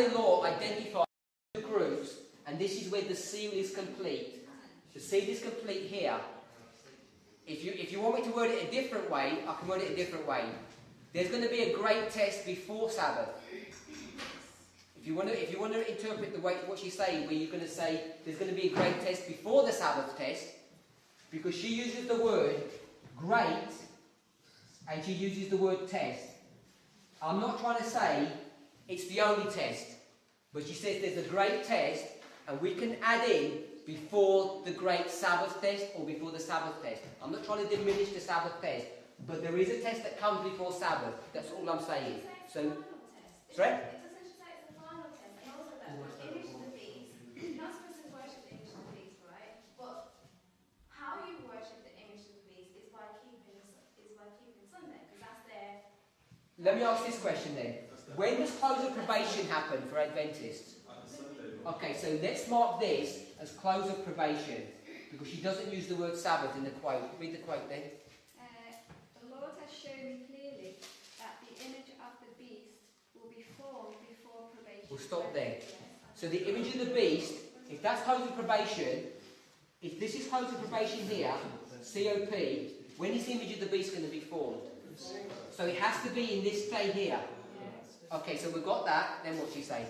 Speaker 1: law identifies the groups, and this is where the seal is complete. The seal is complete here. If you want me to word it a different way, I can word it a different way. There's going to be a great test before Sabbath. If you want to interpret the way what she's saying, where you're going to say there's going to be a great test before the Sabbath test, because she uses the word great and she uses the word test. I'm not trying to say it's the only test, but she says there's a great test, and we can add in before the great Sabbath test or before the Sabbath test. I'm not trying to diminish the Sabbath test, but there is a test that comes before Sabbath. That's all I'm saying. So, sorry?
Speaker 2: It doesn't say it's the final test. And also that the image of the beast. Not supposed to worship the image of the beast, right? But how you worship the image of the beast is by keeping Sunday, because that's their.
Speaker 1: Let me ask this question then. When does close of probation happen for Adventists? Okay, so let's mark this as close of probation, because she doesn't use the word Sabbath in the quote. Read the quote then.
Speaker 2: The Lord has shown me clearly that the image of the beast will be formed before probation.
Speaker 1: We'll stop there. So the image of the beast, if that's close of probation, if this is close of probation here, COP, when is the image of the beast going to be formed? So it has to be in this day here. Okay, so we've got that. Then what's she say?